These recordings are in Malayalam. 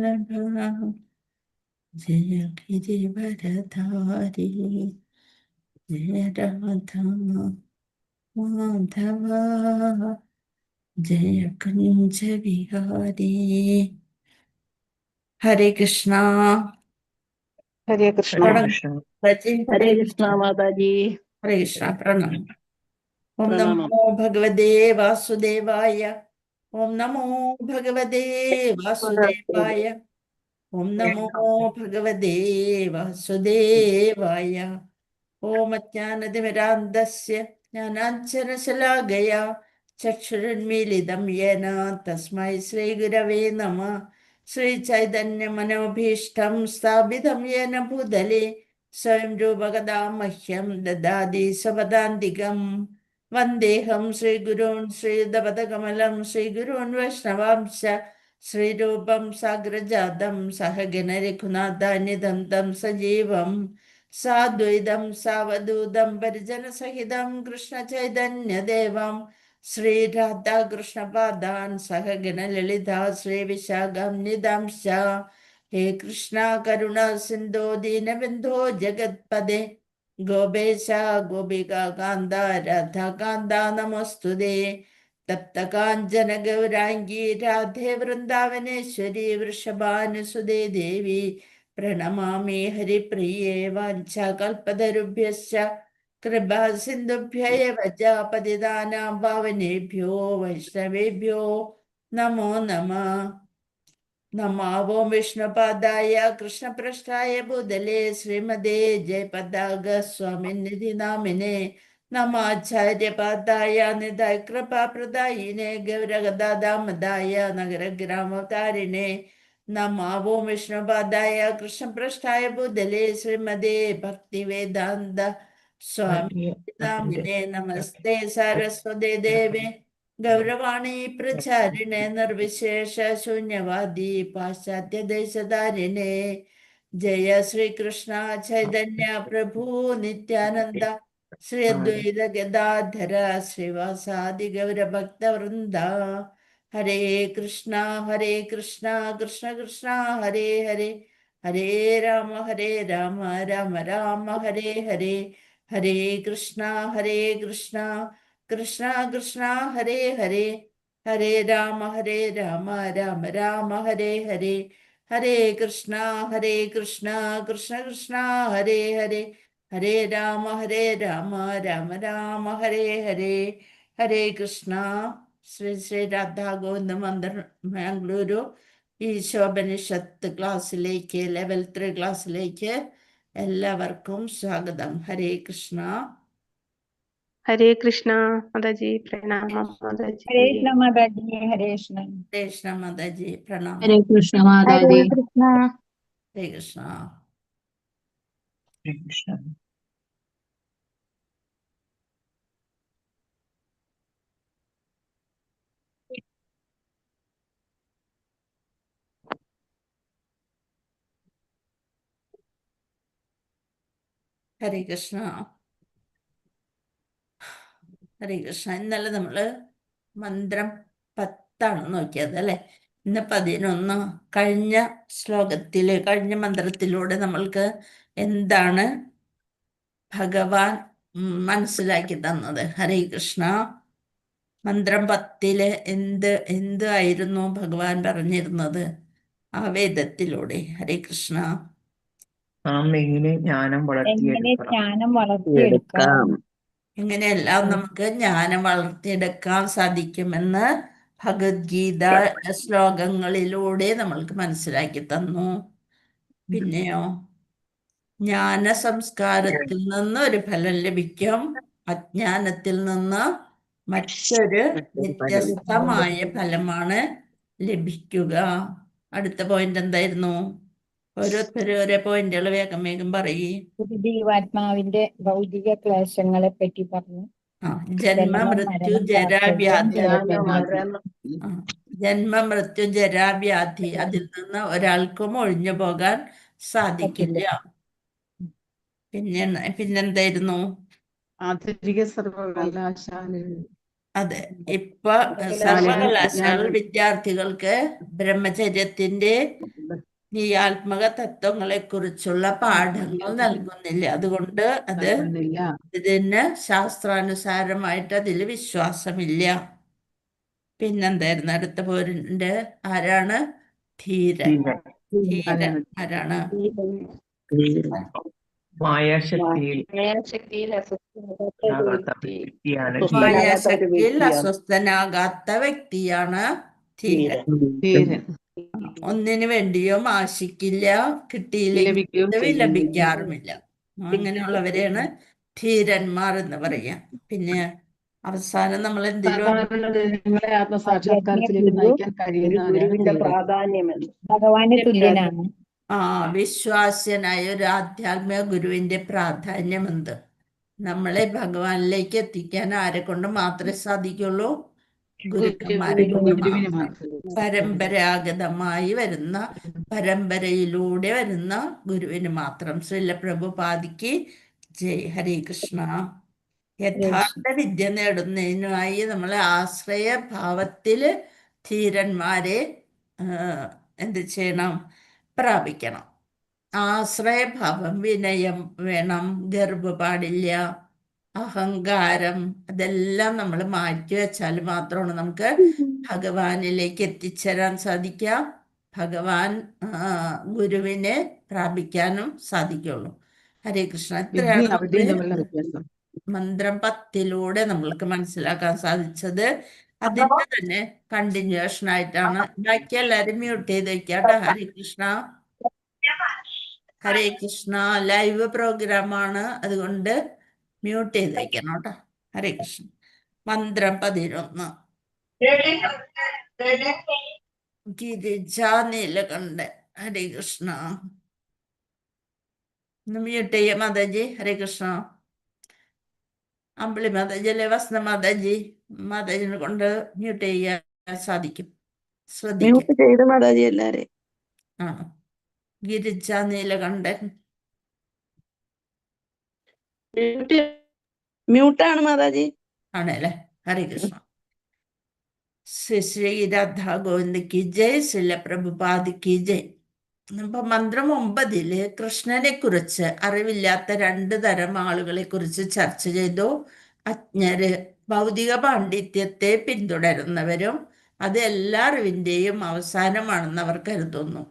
वल्लभा जय गिरिवरधारी जय राधा माधव जय कुंज विहारी। हरे कृष्णा। हरे कृष्ण। हरे प्रणम कृष्ण। बची। हरे कृष्ण माता जी। हरे कृष्णा। प्रणम। ओम प्रणाम। नमो भगवते वासुदेवाय। ओम नमो भगवते वासुदेवाय। ओम नमो भगवते वासुदेवाय। ओम अज्ञानतिमिरान्धस्य ज्ञानाञ्जनशलाकया चक्षुरुन्मीलितं येन तस्मै श्रीगुरवे नमः। श्रीचैतन्यमनोभीष्टं स्थापितं येन भूतले स्वयं रूपकदा मह्यं ददाति स्वपदान्तिकं। वन्देऽहं श्रीगुरून् श्रीयुतपदकमलं श्रीगुरून् वैष्णवांश्च श्रीरूपं साग्रजातं सहगणरघुनाथान्वितं तं सजीवम् साद्वैतं सावधूतं परिजनसहितं कृष्णचैतन्यदेवं श्रीराधाकृष्णपादान् सहगणललिता श्रीविशाखान्वितांश्च। हे कृष्णा करुणा सिन्धो दीनबन्धो जगत्पदे गोपेश गोपिका कान्त राधा कान्त नमोऽस्तुते। तप्तकाञ्चन गौराङ्गी राधे वृन्दावनेश्वरी वृषभानुसुते देवी प्रणमामि हरिप्रिये। वाञ्छाकल्पतरुभ्यश्च कृपा सिन्धुभ्य एव च पतितानां पावनेभ्यो वैष्णवेभ्यो नमो नमः। नमो विष्णुपादाय कृष्णपृष्ठाय भूतले श्रीमते जयपताकस्वामिनिधि नामिने नमाचार्यपादाय निधाय कृपाप्रदायिने गौरगदामदाय नगरग्रामतारिणे नमो विष्णुपादाय कृष्णपृष्ठाय भूतले श्रीमते भक्तिवेदान्त स्वामी नामिने नमस्ते सरस्वती देवे गौरवाणी प्रचारिणे निर्विशेष शून्यवादी पाश्चात्य देशधारिणे जय श्री कृष्ण चैतन्य प्रभु नित्यानंद श्री अद्वैत गदाधर श्रीवासादि गौर भक्त वृंद। हरे कृष्णा कृष्ण कृष्ण हरे हरे हरे राम राम राम हरे हरे। हरे कृष्णा कृष्ण कृष्ण हरे हरे हरे राम राम राम हरे हरे। हरे कृष्णा कृष्ण कृष्ण हरे हरे हरे राम राम राम हरे हरे। हरे कृष्णा। ശ്രീ ശ്രീ രാധാ ഗോവിന്ദ മന്ദിർ ബാംഗ്ലൂരു ഈശോപനിഷത്ത് ക്ലാസ്സിലേക്ക് ലെവൽ 3 ക്ലാസ്സിലേക്ക് എല്ലാവർക്കും സ്വാഗതം. ഹരേ കൃഷ്ണ. हरे कृष्ण माता जी। प्रणाम माता हरे जी। कृष्ण माता जी। हरे कृष्ण। हरे कृष्ण माता जी। प्रणाम। हरे कृष्ण माता हरे जी। कृष्ण। हरे कृष्ण। हरे कृष्ण। ഹരേ കൃഷ്ണ. ഹരേ കൃഷ്ണ. ഇന്നലെ നമ്മള് മന്ത്രം 10 നോക്കിയത് അല്ലെ. ഇന്ന് 11. കഴിഞ്ഞ കഴിഞ്ഞ മന്ത്രത്തിലൂടെ നമ്മൾക്ക് എന്താണ് ഭഗവാൻ മനസ്സിലാക്കി തന്നത്? ഹരേ കൃഷ്ണ. മന്ത്രം 10 എന്തായിരുന്നു ഭഗവാൻ പറഞ്ഞിരുന്നത് ആ വേദത്തിലൂടെ? ഹരേ കൃഷ്ണ. നാം എങ്ങനെ ജ്ഞാനം എങ്ങനെ വളർത്തിയെടുക്കണം? ജ്ഞാനം വളർത്തിയെടുക്കാം? എങ്ങനെയെല്ലാം നമുക്ക് ജ്ഞാനം വളർത്തിയെടുക്കാൻ സാധിക്കുമെന്ന് ഭഗവത്ഗീത ശ്ലോകങ്ങളിലൂടെ നമ്മൾക്ക് മനസ്സിലാക്കി തന്നു. പിന്നെയോ, ജ്ഞാന സംസ്കാരത്തിൽ നിന്ന് ഒരു ഫലം ലഭിക്കും, അജ്ഞാനത്തിൽ നിന്ന് മറ്റൊരു വ്യത്യസ്തമായ ഫലമാണ് ലഭിക്കുക. അടുത്ത പോയിന്റ് എന്തായിരുന്നു? ഓരോരുത്തരും ഓരോ പോയിന്റുകൾ വേഗം വേഗം പറയേ. ഒരു ജീവാത്മാവിന്റെ ഭൗതിക ക്ലേശങ്ങളെ പറ്റി പറഞ്ഞു. ജന്മ ജനനം, മൃത്യു മരണം, വാർദ്ധക്യം, ജരാവ്യാധി. ദേഹസമാധി. ജന്മ മൃത്യു ജരാവ്യാധി അതിൽ നിന്ന് ഒരാൾക്കും ഒഴിഞ്ഞു പോകാൻ സാധിക്കില്ല. പറ്റില്ല. പിന്നെന്തായിരുന്നു? ആന്തരിക സർവകലാശാലയിൽ അതെ, ഇപ്പൊ സർവകലാശാല വിദ്യാർത്ഥികൾക്ക് ബ്രഹ്മചര്യത്തിന്റെ ഈ ആത്മക തത്വങ്ങളെ കുറിച്ചുള്ള പാഠങ്ങൾ നൽകുന്നില്ല. അതുകൊണ്ട് അത് ഇതിന് ശാസ്ത്രാനുസാരമായിട്ട് അതിൽ വിശ്വാസമില്ല. പിന്നെന്തായിരുന്നു അടുത്ത പോരിന്റെ? ആരാണ്? ധീരൻ. ധീരൻ ആരാണ്? മായാശക്തിയിൽ ശക്തിയിൽ വ്യക്തിയാണ് മായാശക്തിയിൽ അസ്വസ്ഥനാകാത്ത വ്യക്തിയാണ് ധീരൻ. ഒന്നിനു വേണ്ടിയും ആശിക്കില്ല, കിട്ടിയില്ലെങ്കിൽ വിലപിക്കാറുമില്ല. അങ്ങനെയുള്ളവരെയാണ് ധീരന്മാർ എന്ന് പറയാം. പിന്നെ അവസാനം നമ്മൾ എന്തിലും ആത്മസാക്ഷാത്കാരത്തിലേക്ക് നയിക്കാൻ കഴിയുന്ന പ്രാധാന്യമെന്ന് ഭഗവാന് തുല്യനാണ്. വിശ്വാസ്യനായ ഒരു ആധ്യാത്മിക ഗുരുവിന്റെ പ്രാധാന്യം എന്ത്? നമ്മളെ ഭഗവാനിലേക്ക് എത്തിക്കാൻ ആരെ കൊണ്ട് മാത്രമേ സാധിക്കുള്ളൂ? ഗുരുക്കന്മാരെ കൊണ്ട് മാത്രം. പരമ്പരാഗതമായി വരുന്ന, പരമ്പരയിലൂടെ വരുന്ന ഗുരുവിന് മാത്രം. ശ്രീല പ്രഭുപാദിക്ക് ജയ്. ഹരേ കൃഷ്ണ. യഥാർത്ഥ വിദ്യ നേടുന്നതിനായി നമ്മളെ ആശ്രയഭാവത്തില് ധീരന്മാരെ എന്ത് ചെയ്യണം? പ്രാപിക്കണം. ആശ്രയഭാവം, വിനയം വേണം, ഗർവ് പാടില്ല, അഹങ്കാരം, അതെല്ലാം നമ്മൾ മാറ്റി വെച്ചാൽ മാത്രമാണ് നമുക്ക് ഭഗവാനിലേക്ക് എത്തിച്ചേരാൻ സാധിക്കുക. ഭഗവാൻ ഗുരുവിനെ പ്രാപിക്കാനും സാധിക്കുള്ളൂ. ഹരേ കൃഷ്ണ. എത്രയാണ് മന്ത്രം 10 നമ്മൾക്ക് മനസ്സിലാക്കാൻ സാധിച്ചത്. അതിന്റെ തന്നെ കണ്ടിന്യൂഷൻ ആയിട്ടാണ്. ബാക്കി എല്ലാരും മ്യൂട്ട് ചെയ്ത് വെക്കാട്ടോ. ഹരേ കൃഷ്ണ. ഹരേ കൃഷ്ണ. ലൈവ് പ്രോഗ്രാമാണ്, അതുകൊണ്ട് മ്യൂട്ട് ചെയ്ത് വെക്കണം കേട്ടോ. ഹരേ കൃഷ്ണ. മന്ത്രം 11. ഗിരിജ നീലകണ്ഠൻ. ഹരേ കൃഷ്ണ. മ്യൂട്ട് ചെയ്യാം മാതാജി. ഹരേ കൃഷ്ണ. അമ്പിളി മാതാജി അല്ലെ വസന്ത മാതാജി? മാതാജിനെ കൊണ്ട് മ്യൂട്ട് ചെയ്യാൻ സാധിക്കും. ശ്രദ്ധിക്കും. മാതാജി എല്ലാരെ ആണോ? ഗിരിജ നീലകണ്ഠൻ മ്യൂട്ടാണ് മാതാജി. ആണല്ലേ? ഹരേ കൃഷ്ണ. ശ്രീ രാധാ ഗോവിന്ദക്ക് ജയ്. ശ്രീല പ്രഭുപാദിക്ക് ജയ്. ഇപ്പൊ മന്ത്രം 9 കൃഷ്ണനെ കുറിച്ച് അറിവില്ലാത്ത 2 തരം ആളുകളെ കുറിച്ച് ചർച്ച ചെയ്തു. അജ്ഞര്, ഭൗതിക പാണ്ഡിത്യത്തെ പിന്തുടരുന്നവരും അത് എല്ലാ അറിവിന്റെയും അവസാനമാണെന്ന് അവർ കരുതുന്നു.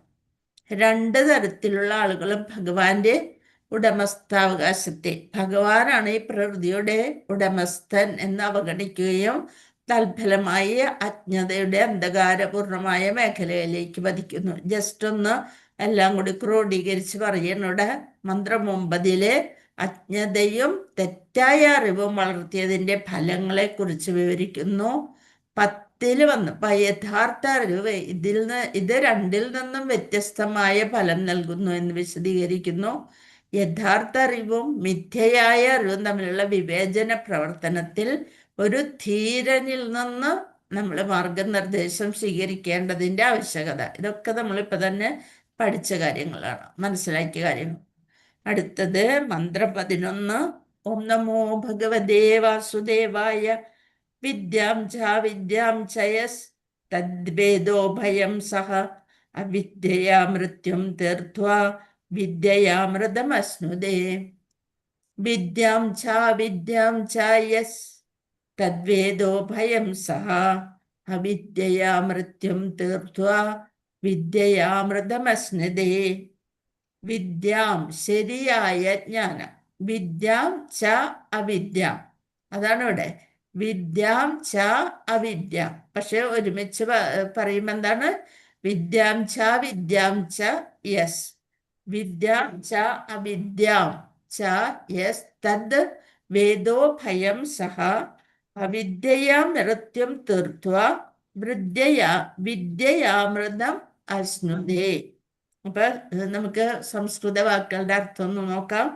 2 തരത്തിലുള്ള ആളുകളും ഭഗവാന്റെ ഉടമസ്ഥാവകാശത്തെ, ഭഗവാനാണ് ഈ പ്രകൃതിയുടെ ഉടമസ്ഥൻ എന്ന് അവഗണിക്കുകയും തൽഫലമായി അജ്ഞതയുടെ അന്ധകാരപൂർണമായ മേഖലയിലേക്ക് പതിക്കുന്നു. ജസ്റ്റ് ഒന്ന് എല്ലാം കൂടി ക്രോഡീകരിച്ച് പറയുന്നുണ്ട്. മന്ത്രം 9 അജ്ഞതയും തെറ്റായ അറിവും വളർത്തിയതിന്റെ ഫലങ്ങളെ കുറിച്ച് വിവരിക്കുന്നു. 10 വന്നപ്പോ യഥാർത്ഥ അറിവ് ഇത് 2 നിന്നും വ്യത്യസ്തമായ ഫലം നൽകുന്നു എന്ന് വിശദീകരിക്കുന്നു. യഥാർത്ഥ അറിവും മിഥ്യയായ അറിവും തമ്മിലുള്ള വിവേചന പ്രവർത്തനത്തിൽ ഒരു ധീരനിൽ നിന്ന് നമ്മൾ മാർഗനിർദ്ദേശം സ്വീകരിക്കേണ്ടതിന്റെ ആവശ്യകത. ഇതൊക്കെ നമ്മളിപ്പോ തന്നെ പഠിച്ച കാര്യങ്ങളാണ്, മനസ്സിലാക്കിയ കാര്യങ്ങൾ. അടുത്തത് മന്ത്രം 11. ഓം നമോ ഭഗവതേ വാസുദേവായ. വിദ്യാം ച വിദ്യാം ചയസ് തദ്വേദോ ഭയം സഹ അവിദ്യയാ മൃത്യും തീർത്വാ വിദ്യയാമൃതമശ്നുതേ. വിദ്യാം ച വിദ്യാം ചയസ് തദ്വേദോ ഭയം സഹ അവിദ്യയാ മൃത്യും തീർത്വാ വിദ്യയാമൃതമശ്നുതേ. വിദ്യാം ശരിയായ ജ്ഞാനം, വിദ്യാം ച അവിദ്യാം, അതാണ് ഇവിടെ. വിദ്യാം ച അവിദ്യാം, പക്ഷെ ഒരുമിച്ച് പറയുമ്പോൾ എന്താണ്? വിദ്യാം ച വിദ്യാം ച യസ്. വിദ്യാം ച അവിദ്യാം ച യസ് തദ് വേദോ ഭയം സഹ അവിദ്യയാ മൃത്യും തീർത്വാ വിദ്യയാമൃതം അശ്നുതേ. അപ്പൊ നമുക്ക് സംസ്കൃത വാക്കുകളുടെ അർത്ഥം ഒന്ന് നോക്കാം.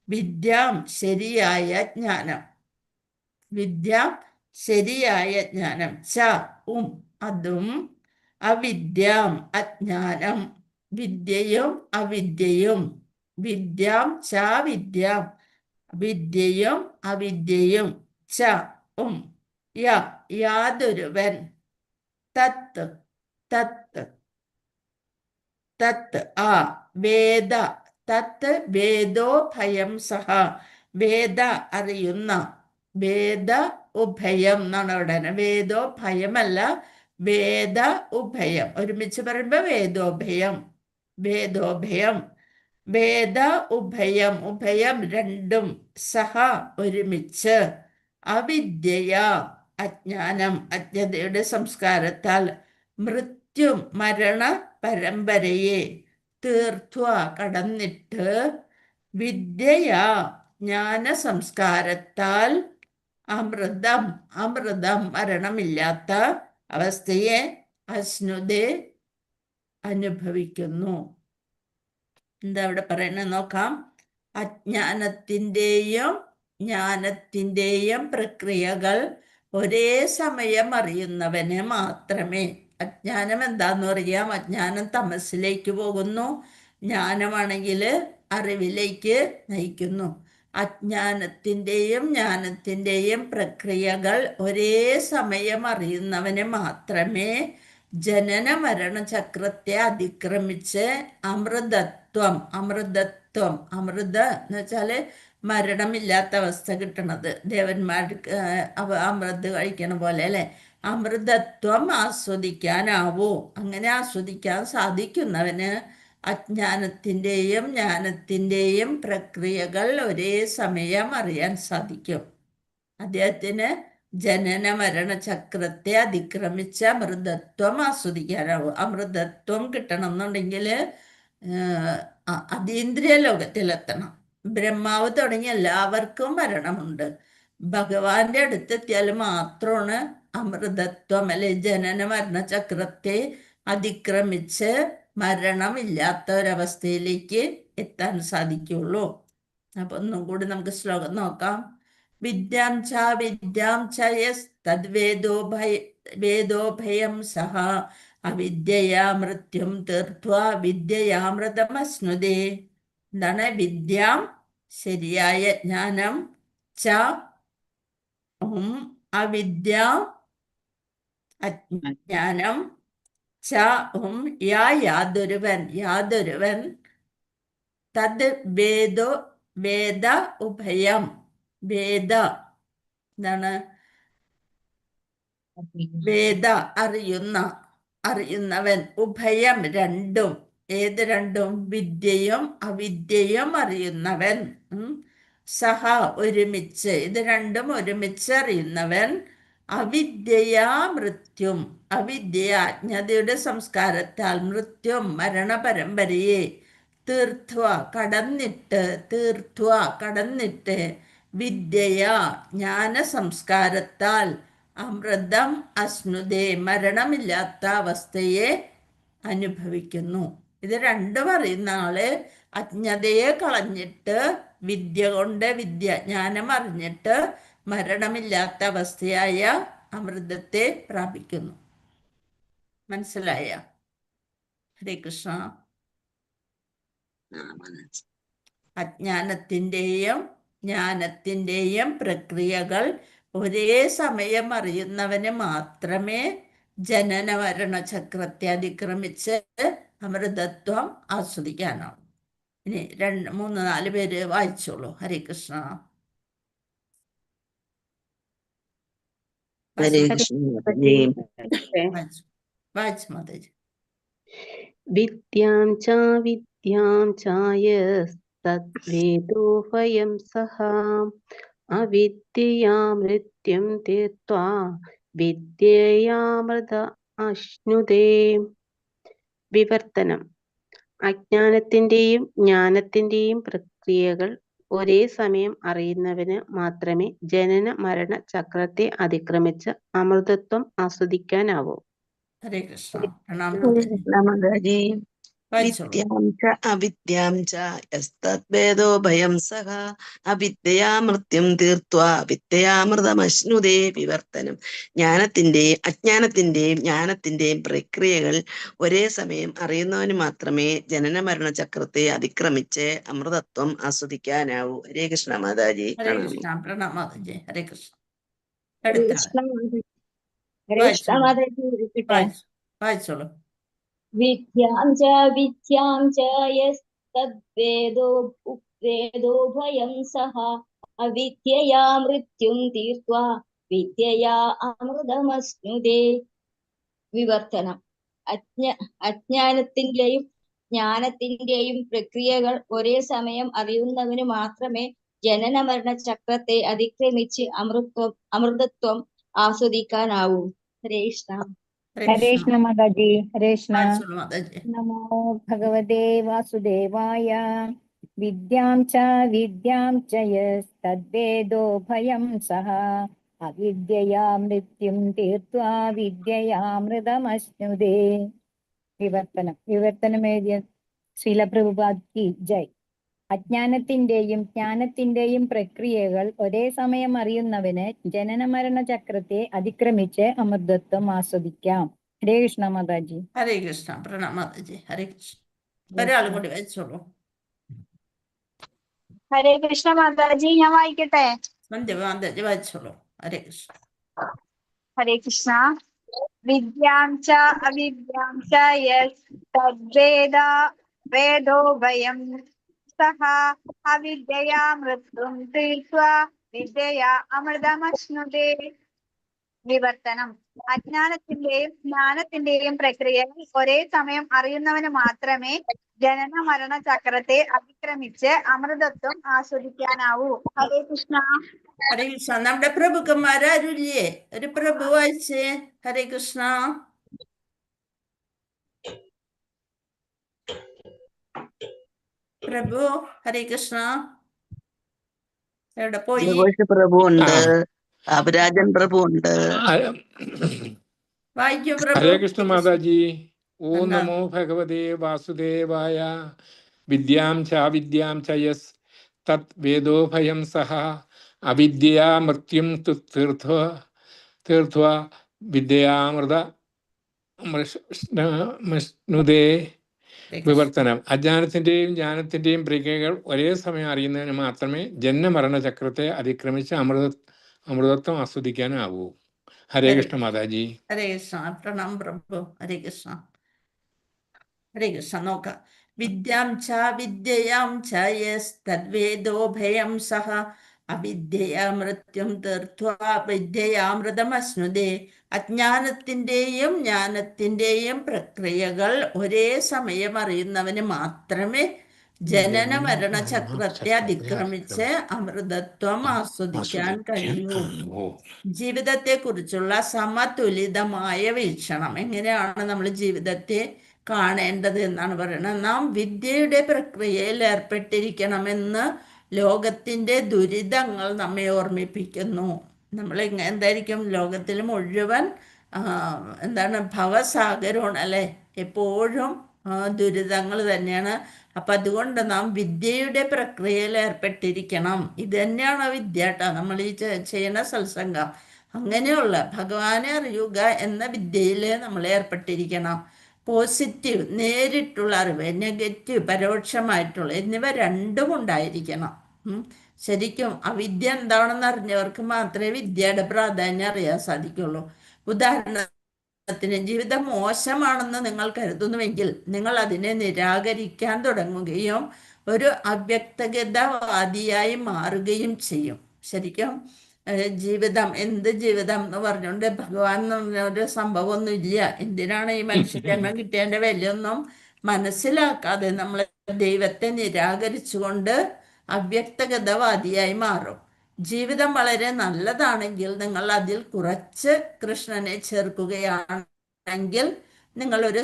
വിദ്യാം ശരിയായ ജ്ഞാനം, വിദ്യാം ശരിയായ ജ്ഞാനം, ച അതും, അവിദ്യാം അജ്ഞാനം, വിദ്യയും അവിദ്യയും. വിദ്യാം ച വിദ്യാം, വിദ്യയും അവിദ്യയും, ച യാതൊരുവൻ, തത്ത് തത്ത് തത്ത് വേദ, തത്ത് വേദോ ഭയം സഹ, വേദ അറിയുന്ന, വേദ ഉഭയം എന്നാണ് അവിടെ. വേദോ ഭയമല്ല, വേദ ഉഭയം. ഒരുമിച്ച് പറയുമ്പോ വേദോഭയം, വേദോഭയം. വേദ ഉഭയം, ഉഭയം രണ്ടും, സഹ ഒരുമിച്ച്, അവിദ്യയ അജ്ഞാനം, അജ്ഞതയുടെ സംസ്കാരത്താൽ, മൃത്യും മരണ പരമ്പരയെ, തീർഥ്വ കടന്നിട്ട്, വിദ്യയാ ജ്ഞാന സംസ്കാരത്താൽ, അമൃതം അമൃതം മരണമില്ലാത്ത അവസ്ഥയെ, അശ്നുതേ അനുഭവിക്കുന്നു. എന്താ അവിടെ പറയുന്നത് നോക്കാം. അജ്ഞാനത്തിൻ്റെയും ജ്ഞാനത്തിൻ്റെയും പ്രക്രിയകൾ ഒരേ സമയം അറിയുന്നവന് മാത്രമേ, അജ്ഞാനം എന്താന്ന് അറിയാം, അജ്ഞാനം തമസിലേക്ക് പോകുന്നു, ജ്ഞാനമാണെങ്കിൽ അറിവിലേക്ക് നയിക്കുന്നു. അജ്ഞാനത്തിൻ്റെയും ജ്ഞാനത്തിൻ്റെയും പ്രക്രിയകൾ ഒരേ സമയം അറിയുന്നവന് മാത്രമേ ജനന മരണ ചക്രത്തെ അതിക്രമിച്ച് അമൃതത്വം, അമൃതത്വം, അമൃത എന്ന് വെച്ചാല് മരണമില്ലാത്ത അവസ്ഥ കിട്ടണത്, ദേവന്മാർക്ക് അമൃത് കഴിക്കണ പോലെ അല്ലെ, അമൃതത്വം ആസ്വദിക്കാനാവൂ. അങ്ങനെ ആസ്വദിക്കാൻ സാധിക്കുന്നവന് അജ്ഞാനത്തിൻ്റെയും ജ്ഞാനത്തിൻ്റെയും പ്രക്രിയകൾ ഒരേ സമയം അറിയാൻ സാധിക്കും. അദ്ദേഹത്തിന് ജനന മരണ ചക്രത്തെ അതിക്രമിച്ച് അമൃതത്വം ആസ്വദിക്കാനാവും. അമൃതത്വം കിട്ടണം എന്നുണ്ടെങ്കിൽ അതീന്ദ്രിയ ലോകത്തിലെത്തണം. ബ്രഹ്മാവ് തുടങ്ങി എല്ലാവർക്കും മരണമുണ്ട്. ഭഗവാന്റെ അടുത്തെത്തിയാൽ മാത്രമാണ് അമൃതത്വം അല്ലെ ജനന മരണ ചക്രത്തെ അതിക്രമിച്ച് മരണമില്ലാത്ത ഒരവസ്ഥയിലേക്ക് എത്താൻ സാധിക്കുള്ളൂ. അപ്പൊ ഒന്നും കൂടി നമുക്ക് ശ്ലോകം നോക്കാം. വിദ്യാം ച യസ്തദ്വേദോ വേദോഭയം സഹ, അവിദ്യയാ മൃത്യും തീർത്വാ വിദ്യയാമൃതമശ്നുതേ. എന്താണ്? വിദ്യാം ശരിയായ ജ്ഞാനം, ച അവിദ്യ അജ്ഞാനം, ച യാതൊരുവൻ, യാതൊരുവൻ, തദ് വേദോ വേദ ഉഭയം, വേദ എന്താണ്? വേദ അറിയുന്നവൻ, ഉഭയം രണ്ടും. ഏത് രണ്ടും? വിദ്യയും അവിദ്യയും അറിയുന്നവൻ. സഹ ഒരുമിച്ച്, ഇത് രണ്ടും ഒരുമിച്ച് അറിയുന്നവൻ. അവിദ്യയാ മൃത്യും, അവിദ്യ അജ്ഞതയുടെ സംസ്കാരത്താൽ, മൃത്യും മരണപരമ്പരയെ, തീർഥ്വ കടന്നിട്ട്, വിദ്യയാ ജ്ഞാന സംസ്കാരത്താൽ, അമൃതം അശ്നുതേ മരണമില്ലാത്ത അവസ്ഥയെ അനുഭവിക്കുന്നു. ഇത് രണ്ടും അറിയുന്ന ആള് അജ്ഞതയെ കളഞ്ഞിട്ട് വിദ്യ കൊണ്ട് ജ്ഞാനം അറിഞ്ഞിട്ട് മരണമില്ലാത്ത അവസ്ഥയായ അമൃതത്തെ പ്രാപിക്കുന്നു. മനസ്സിലായ? ഹരേ കൃഷ്ണ. അജ്ഞാനത്തിൻ്റെയും ജ്ഞാനത്തിൻ്റെയും പ്രക്രിയകൾ ഒരേ സമയം അറിയുന്നവന് മാത്രമേ ജനന മരണ ചക്രത്തെ അതിക്രമിച്ച് അമൃതത്വം ആസ്വദിക്കാനാവും. ഇനി 3-4 പേര് വായിച്ചോളൂ. ഹരേ കൃഷ്ണ. ഹരേ കൃഷ്ണ. വായിച്ചു മാതാജി. വിദ്യാം ചായസ്തദ്വേദോഭയം സഹ, അവിദ്യയാ മൃത്യും തീർത്വാ വിദ്യയാമൃത അശ്നുതേ. വിവർത്തനം. അജ്ഞാനത്തിന്റെയും ജ്ഞാനത്തിന്റെയും പ്രക്രിയകൾ ഒരേ സമയം അറിയുന്നവന് മാത്രമേ ജനന മരണ ചക്രത്തെ അതിക്രമിച്ച് അമൃതത്വം ആസ്വദിക്കാനാവൂ. ഹരേ കൃഷ്ണ. പ്രണാം. മാതാജി. വിദ്യാം ച അവിദ്യാം ച യസ്തദ്വേദോ ഭയം സഹ, അവിദ്യയാ മൃത്യും തീർത്വാ വിദ്യയാമൃതമശ്നുതേ. വിവർത്തനം. അജ്ഞാനത്തിന്റെയും ജ്ഞാനത്തിന്റെയും പ്രക്രിയകൾ ഒരേ സമയം അറിയുന്നവന് മാത്രമേ ജനന മരണ ചക്രത്തെ അതിക്രമിച്ച് അമൃതത്വം ആസ്വദിക്കാനാവൂ. ഹരേ കൃഷ്ണ മാതാജി. ഹരേ കൃഷ്ണ. പ്രണാം മാതാജി. ഹരേ കൃഷ്ണ. എടുത്ത ഹരേ കൃഷ്ണ വായിച്ചോളൂ മാതാജി ഇരിക്കട്ടെ. വായിച്ചോളൂ. വിദ്യാം ച യസ്തദ്വേദോ വേദോഭയം സഹ അവിദ്യയാ മൃത്യും തീർത്വാ വിദ്യയാ അമൃതമശ്നുതേ. വിവർത്തനം. അജ്ഞാനത്തിന്റെയും ജ്ഞാനത്തിന്റെയും പ്രക്രിയകൾ ഒരേ സമയം അറിയുന്നവന് മാത്രമേ ജനന മരണ ചക്രത്തെ അതിക്രമിച്ച് അമൃതത്വം ആസ്വദിക്കാനാവൂ. ഹരേ കൃഷ്ണ. ഹരേ കൃഷ്ണ മാതാജി. ഹരേ കൃഷ്ണ. വായിച്ചോളൂ മാതാജി. നമോ ഭഗവതേ വാസുദേവായ. വിദ്യാം ച യസ്തദ്വേദോ ഭയം സഹ അവിദ്യയാ മൃത്യും തീർത്വാ വിദ്യയാമൃതമശ്നുതേ. വിവർത്തനം എഴുതിയ ശ്രീല പ്രഭുപാദ് കി ജയ്. അജ്ഞാനത്തിന്റെയും ജ്ഞാനത്തിന്റെയും പ്രക്രിയകൾ ഒരേ സമയം അറിയുന്നവന് ജനന മരണ ചക്രത്തെ അതിക്രമിച്ച് അമൃതത്വം ആസ്വദിക്കാം. ഹരേ കൃഷ്ണ മാതാജി. ഹരേ കൃഷ്ണ. പ്രണാം മാതാജി. ഹരേ കൃഷ്ണ. ഒരാളും കൂടി വായിച്ചോളൂ. ഹരേ കൃഷ്ണ മാതാജി, ഞാൻ വായിക്കട്ടെ. സന്ധ്യ മാതാജി വായിച്ചോളൂ. ഹരേ കൃഷ്ണ. ഹരേ കൃഷ്ണ. വിദ്യാം ച അവിദ്യാം ച യസ്തദ്വേദ വേദോഭയം സഹ അവിദ്യയാ മൃത്യും തീർത്വാ വിദ്യയാ അമൃതമശ്നുതേ. വിവർത്തനം. അജ്ഞാനത്തിന്റെയും ജ്ഞാനത്തിന്റെയും പ്രക്രിയകൾ ഒരേ സമയം അറിയുന്നവന് മാത്രമേ ജനന മരണ ചക്രത്തെ അതിക്രമിച്ച് അമൃതത്വം ആസ്വദിക്കാനാവൂ. ഹരേ കൃഷ്ണ. ഹരേ കൃഷ്ണ. നമ്മുടെ പ്രഭുക്കന്മാരാരുല്ലേ? ഒരു പ്രഭു വായിച്ചേ. ഹരേ കൃഷ്ണ. പ്രഭു. ഹരേ കൃഷ്ണ. എവിടെ പോയി? ജയഘോഷ പ്രഭു ഉണ്ട്, അപരാജൻ പ്രഭു ഉണ്ട്. വായിക്കൂ പ്രഭു. ഹരേ കൃഷ്ണ മാതാജി. ഓം എന്താ? നമോ ഭഗവതേ വാസുദേവായ. വിദ്യാം ച യസ് തത് വേദോഭയം സഹ അവിദ്യയാ മൃത്യും തീർത്വാ വിദ്യാമൃത മശ്നുതേ. വിവർത്തനം. അജ്ഞാനത്തിന്റെയും ജ്ഞാനത്തിന്റെയും പ്രക്രിയകൾ ഒരേ സമയം അറിയുന്നതിന് മാത്രമേ ജന്മമരണ ചക്രത്തെ അതിക്രമിച്ച് അമൃതത്വം ആസ്വദിക്കാനാവൂ. ഹരേ കൃഷ്ണ മാതാജി. ഹരേ കൃഷ്ണ. പ്രണാം പ്രഭു. ഹരേ കൃഷ്ണ. ഹരേ കൃഷ്ണ. നോക്കാം. വിദ്യാം ച യസ്തദ്വേദോഭയം സഹ അവിദ്യയാ മൃത്യും തീർത്വാ വിദ്യയാമൃതമശ്നുതേ. അജ്ഞാനത്തിന്റെയും ജ്ഞാനത്തിന്റെയും പ്രക്രിയകൾ ഒരേ സമയം അറിയുന്നവന് മാത്രമേ ജനന മരണ ചക്രത്തെ അതിക്രമിച്ച് അമൃതത്വം ആസ്വദിക്കാൻ കഴിയൂ. ജീവിതത്തെക്കുറിച്ചുള്ള സമതുലിതമായ വീക്ഷണം. എങ്ങനെയാണ് നമ്മൾ ജീവിതത്തെ കാണേണ്ടത് എന്നാണ് പറയുന്നത്. നാം വിദ്യയുടെ പ്രക്രിയയിൽ ഏർപ്പെട്ടിരിക്കണമെന്ന് ലോകത്തിൻ്റെ ദുരിതങ്ങൾ നമ്മെ ഓർമ്മിപ്പിക്കുന്നു. നമ്മൾ എന്തായിരിക്കും? ലോകത്തിൽ മുഴുവൻ ഭവസാഗരമാണ് അല്ലേ? എപ്പോഴും ദുരിതങ്ങൾ തന്നെയാണ്. അപ്പം അതുകൊണ്ട് നാം വിദ്യയുടെ പ്രക്രിയയിൽ ഏർപ്പെട്ടിരിക്കണം. ഇത് തന്നെയാണ് വിദ്യ കേട്ടോ. നമ്മൾ ഈ ചെയ്യുന്ന സത്സംഗം അങ്ങനെയുള്ള ഭഗവാനെ അറിയുക എന്ന വിദ്യയിൽ നമ്മൾ ഏർപ്പെട്ടിരിക്കണം. പോസിറ്റീവ് നേരിട്ടുള്ള അറിവ്, നെഗറ്റീവ് പരോക്ഷമായിട്ടുള്ള എന്നിവ രണ്ടും ഉണ്ടായിരിക്കണം. ശരിക്കും അവിദ്യ എന്താണെന്ന് അറിഞ്ഞവർക്ക് മാത്രമേ വിദ്യയുടെ പ്രാധാന്യം അറിയാൻ സാധിക്കുള്ളൂ. ഉദാഹരണത്തിന്, ജീവിതം മോശമാണെന്ന് നിങ്ങൾ കരുതുന്നുവെങ്കിൽ നിങ്ങൾ അതിനെ നിരാകരിക്കാൻ തുടങ്ങുകയും ഒരു അവ്യക്തഗതവാദിയായി മാറുകയും ചെയ്യും. ശരിക്കും ജീവിതം എന്ത് ജീവിതം എന്ന് പറഞ്ഞുകൊണ്ട് ഭഗവാൻ എന്ന് പറഞ്ഞൊരു സംഭവമൊന്നും ഇല്ല. എന്തിനാണ് ഈ മനുഷ്യജന്മം കിട്ടിയതിൻ്റെ വിലയൊന്നും മനസ്സിലാക്കാതെ നമ്മൾ ദൈവത്തെ നിരാകരിച്ചുകൊണ്ട് അവ്യക്തഗതവാദിയായി മാറും. ജീവിതം വളരെ നല്ലതാണെങ്കിൽ നിങ്ങൾ അതിൽ കുറച്ച് കൃഷ്ണനെ ചേർക്കുകയാണെങ്കിൽ നിങ്ങളൊരു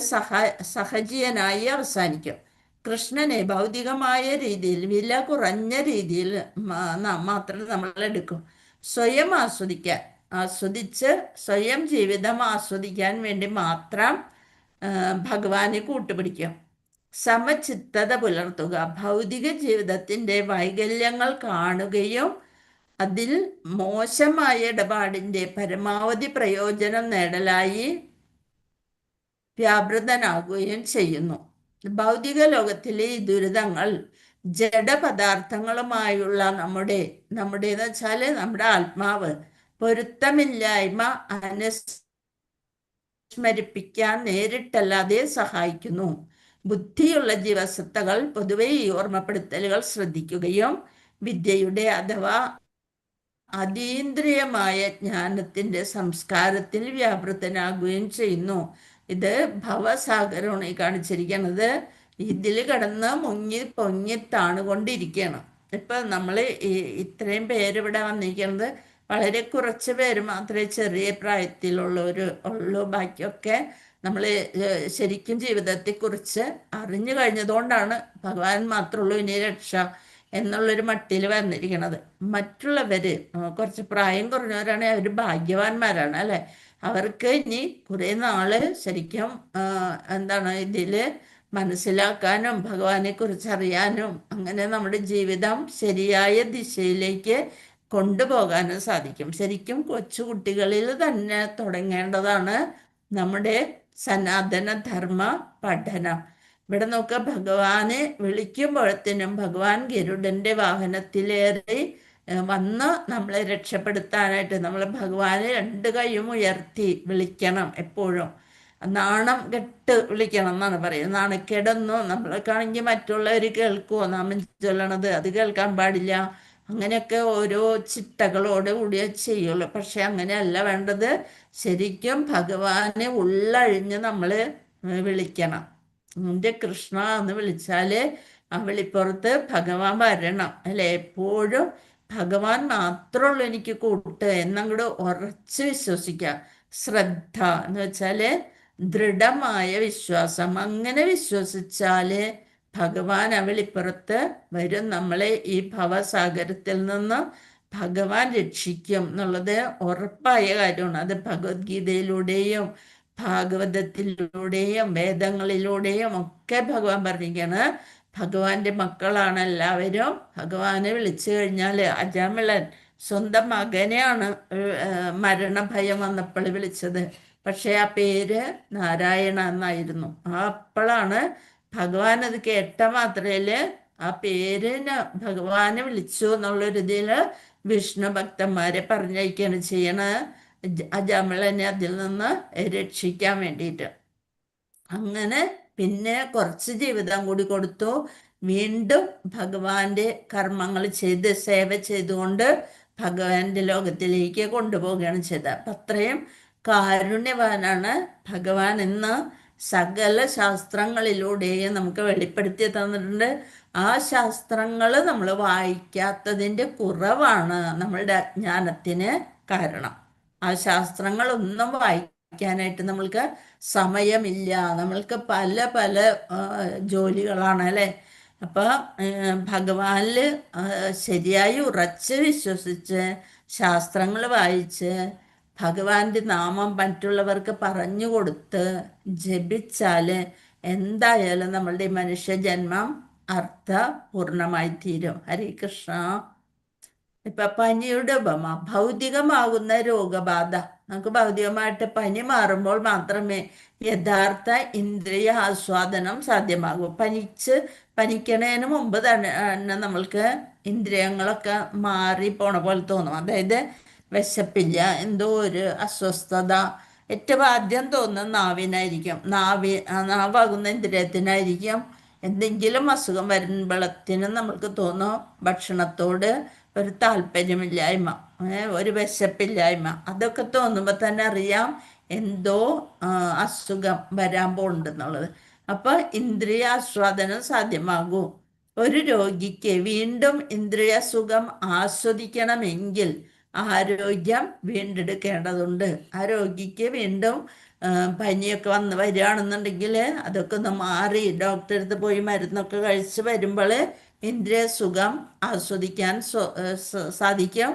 സഹജീവനായി അവസാനിക്കും. കൃഷ്ണനെ ഭൗതികമായ രീതിയിൽ വില കുറഞ്ഞ രീതിയിൽ മാത്രം നമ്മൾ എടുക്കും. സ്വയം ആസ്വദിച്ച് സ്വയം ജീവിതം ആസ്വദിക്കാൻ വേണ്ടി മാത്രം ഭഗവാനെ കൂട്ടുപിടിക്കും. സമചിത്തത പുലർത്തുക, ഭൗതിക ജീവിതത്തിൻ്റെ വൈകല്യങ്ങൾ കാണുകയും അതിൽ മോശമായ ഇടപാടിൻ്റെ പരമാവധി പ്രയോജനം നേടലായി വ്യാപൃതനാകുകയും ചെയ്യുന്നു. ഭൗതിക ലോകത്തിലെ ഈ ദുരിതങ്ങൾ ജഡപദാർത്ഥങ്ങളുമായുള്ള നമ്മുടേന്ന് വെച്ചാൽ നമ്മുടെ ആത്മാവ് പൊരുത്തമില്ലായ്മ അനുസ്മരിപ്പിക്കാൻ നേരിട്ടല്ലാതെ സഹായിക്കുന്നു. ബുദ്ധിയുള്ള ജീവസത്തകൾ പൊതുവെ ഈ ഓർമ്മപ്പെടുത്തലുകൾ ശ്രദ്ധിക്കുകയും വിദ്യയുടെ അഥവാ അതീന്ദ്രിയമായ ജ്ഞാനത്തിന്റെ സംസ്കാരത്തിൽ വ്യാപൃതനാകുകയും ചെയ്യുന്നു. ഇത് ഭവസാഗരമാണ് ഈ കാണിച്ചിരിക്കുന്നത്. ഇതിൽ കിടന്ന് മുങ്ങി പൊങ്ങി താണുകൊണ്ടിരിക്കുകയാണ്. ഇപ്പൊ നമ്മള് ഇത്രയും പേര് ഇവിടെ വന്നിരിക്കുന്നത് വളരെ കുറച്ച് പേര് മാത്രമേ ചെറിയ പ്രായത്തിലുള്ളവര് ഉള്ളൂ. ബാക്കിയൊക്കെ നമ്മൾ ശരിക്കും ജീവിതത്തെക്കുറിച്ച് അറിഞ്ഞു കഴിഞ്ഞതുകൊണ്ടാണ് ഭഗവാൻ മാത്രമുള്ളൂ ഇനി രക്ഷ എന്നുള്ളൊരു മട്ടിൽ വന്നിരിക്കുന്നത്. മറ്റുള്ളവര് കുറച്ച് പ്രായം കുറഞ്ഞവരാണെങ്കിൽ അവർ ഭാഗ്യവാന്മാരാണ് അല്ലെ. അവർക്ക് ഇനി കുറെ നാള് ശരിക്കും എന്താണ് ഇതില് മനസ്സിലാക്കാനും ഭഗവാനെ കുറിച്ച് അറിയാനും അങ്ങനെ നമ്മുടെ ജീവിതം ശരിയായ ദിശയിലേക്ക് കൊണ്ടുപോകാനും സാധിക്കും. ശരിക്കും കൊച്ചുകുട്ടികളിൽ തന്നെ തുടങ്ങേണ്ടതാണ് നമ്മുടെ സനാതന ധർമ്മ പഠനം. ഇവിടെ നോക്കുക, ഭഗവാനെ വിളിക്കുമ്പോഴത്തേനും ഭഗവാൻ ഗരുഡന്റെ വാഹനത്തിലേറി വന്ന് നമ്മളെ രക്ഷപ്പെടുത്താനായിട്ട് നമ്മൾ ഭഗവാനെ 2 കൈയും ഉയർത്തി വിളിക്കണം. എപ്പോഴും നാണം കെട്ട് വിളിക്കണം എന്നാണ് പറയുന്നത്. നാണക്കേടൊന്നും നമ്മളൊക്കെയാണെങ്കിൽ മറ്റുള്ളവർ കേൾക്കുമോ നാമം ചൊല്ലണത്? അത് കേൾക്കാൻ പാടില്ല. അങ്ങനെയൊക്കെ ഓരോ ചിട്ടകളോട് കൂടിയേ ചെയ്യുള്ളൂ. പക്ഷെ അങ്ങനെയല്ല വേണ്ടത്. ശരിക്കും ഭഗവാനെ ഉള്ളഴിഞ്ഞ് നമ്മൾ വിളിക്കണം. എൻ്റെ കൃഷ്ണ എന്ന് വിളിച്ചാല് ആ വിളിപ്പുറത്ത് ഭഗവാൻ വരണം അല്ലെ. എപ്പോഴും ഭഗവാൻ മാത്രമുള്ളൂ എനിക്ക് കൂട്ട് എന്നങ്ങോട്ട് ഉറച്ച് വിശ്വസിക്കുക. ശ്രദ്ധ എന്ന് വെച്ചാല് ദൃഢമായ വിശ്വാസം. അങ്ങനെ വിശ്വസിച്ചാല് ഭഗവാൻ ആ വിളിപ്പുറത്ത് വരും. നമ്മളെ ഈ ഭവസാഗരത്തിൽ നിന്ന് ഭഗവാൻ രക്ഷിക്കും എന്നുള്ളത് ഉറപ്പായ കാര്യമാണ്. അത് ഭഗവത്ഗീതയിലൂടെയും ഭാഗവതത്തിലൂടെയും വേദങ്ങളിലൂടെയും ഒക്കെ ഭഗവാൻ പറഞ്ഞിരിക്കുകയാണ്. ഭഗവാന്റെ മക്കളാണ് എല്ലാവരും. ഭഗവാനെ വിളിച്ചു കഴിഞ്ഞാൽ അജാമിളൻ സ്വന്തം മകനെയാണ് മരണഭയം വന്നപ്പോൾ വിളിച്ചത്. പക്ഷെ ആ പേര് നാരായണ എന്നായിരുന്നു. അപ്പോഴാണ് ഭഗവാൻ അത് കേട്ട മാത്രയില് ആ പേരിന് ഭഗവാനെ വിളിച്ചു എന്നുള്ളൊരിതില് വിഷ്ണു ഭക്തന്മാരെ പറഞ്ഞയക്കുകയാണ് ചെയ്യണത് അജാമിളനെ അതിൽ നിന്ന് രക്ഷിക്കാൻ വേണ്ടിയിട്ട്. അങ്ങനെ പിന്നെ കുറച്ച് ജീവിതം കൂടി കൊടുത്തു. വീണ്ടും ഭഗവാന്റെ കർമ്മങ്ങൾ ചെയ്ത് സേവ ചെയ്തുകൊണ്ട് ഭഗവാന്റെ ലോകത്തിലേക്ക് കൊണ്ടുപോവുകയാണ് ചെയ്തത്. അപ്പം അത്രയും കാരുണ്യവാനാണ് ഭഗവാൻ എന്ന് സകല ശാസ്ത്രങ്ങളിലൂടെയും നമുക്ക് വെളിപ്പെടുത്തി തന്നിട്ടുണ്ട്. ആ ശാസ്ത്രങ്ങൾ നമ്മൾ വായിക്കാത്തതിൻ്റെ കുറവാണ് നമ്മളുടെ അജ്ഞാനത്തിന് കാരണം. ആ ശാസ്ത്രങ്ങളൊന്നും വായിക്കാനായിട്ട് നമ്മൾക്ക് സമയമില്ല. നമ്മൾക്ക് പല പല ജോലികളാണ് അല്ലേ. അപ്പൊ ഭഗവാനിൽ ശരിയായി ഉറച്ച് വിശ്വസിച്ച് ശാസ്ത്രങ്ങൾ വായിച്ച് ഭഗവാന്റെ നാമം മറ്റുള്ളവർക്ക് പറഞ്ഞു കൊടുത്ത് ജപിച്ചാല് എന്തായാലും നമ്മളുടെ മനുഷ്യജന്മം അർത്ഥപൂർണമായി തീരും. ഹരേ കൃഷ്ണ. ഇപ്പൊ പനിയുടെ ഉപമ, ഭൗതികമാകുന്ന രോഗബാധ. നമുക്ക് ഭൗതികമായിട്ട് പനി മാറുമ്പോൾ മാത്രമേ യഥാർത്ഥ ഇന്ദ്രിയ ആസ്വാദനം സാധ്യമാകൂ. പനിക്കണതിന് മുമ്പ് തന്നെ നമ്മൾക്ക് ഇന്ദ്രിയങ്ങളൊക്കെ മാറി പോണ പോലെ തോന്നും. അതായത് വിശപ്പില്ല, എന്തോ ഒരു അസ്വസ്ഥത. ഏറ്റവും ആദ്യം തോന്നുന്ന നാവിനായിരിക്കും. നാവാകുന്ന ഇന്ദ്രിയത്തിനായിരിക്കും. എന്തെങ്കിലും അസുഖം വരുമ്പോഴത്തേനും നമ്മൾക്ക് തോന്നും ഭക്ഷണത്തോട് ഒരു താല്പര്യമില്ലായ്മ, ഒരു വിശപ്പില്ലായ്മ. അതൊക്കെ തോന്നുമ്പോൾ തന്നെ അറിയാം എന്തോ അസുഖം വരാൻ പോകുന്നുണ്ടെന്നുള്ളത്. അപ്പൊ ഇന്ദ്രിയാസ്വാദനം സാധ്യമാകൂ. ഒരു രോഗിക്ക് വീണ്ടും ഇന്ദ്രിയ സുഖം ആസ്വദിക്കണമെങ്കിൽ ആരോഗ്യം വീണ്ടെടുക്കേണ്ടതുണ്ട്. ആ രോഗിക്ക് വീണ്ടും പനിയൊക്കെ വരികയാണെന്നുണ്ടെങ്കിൽ അതൊക്കെ ഒന്ന് മാറി ഡോക്ടറെ അടുത്ത് പോയി മരുന്നൊക്കെ കഴിച്ച് വരുമ്പോൾ ഇന്ദ്രിയ സുഖം ആസ്വദിക്കാൻ സാധിക്കും.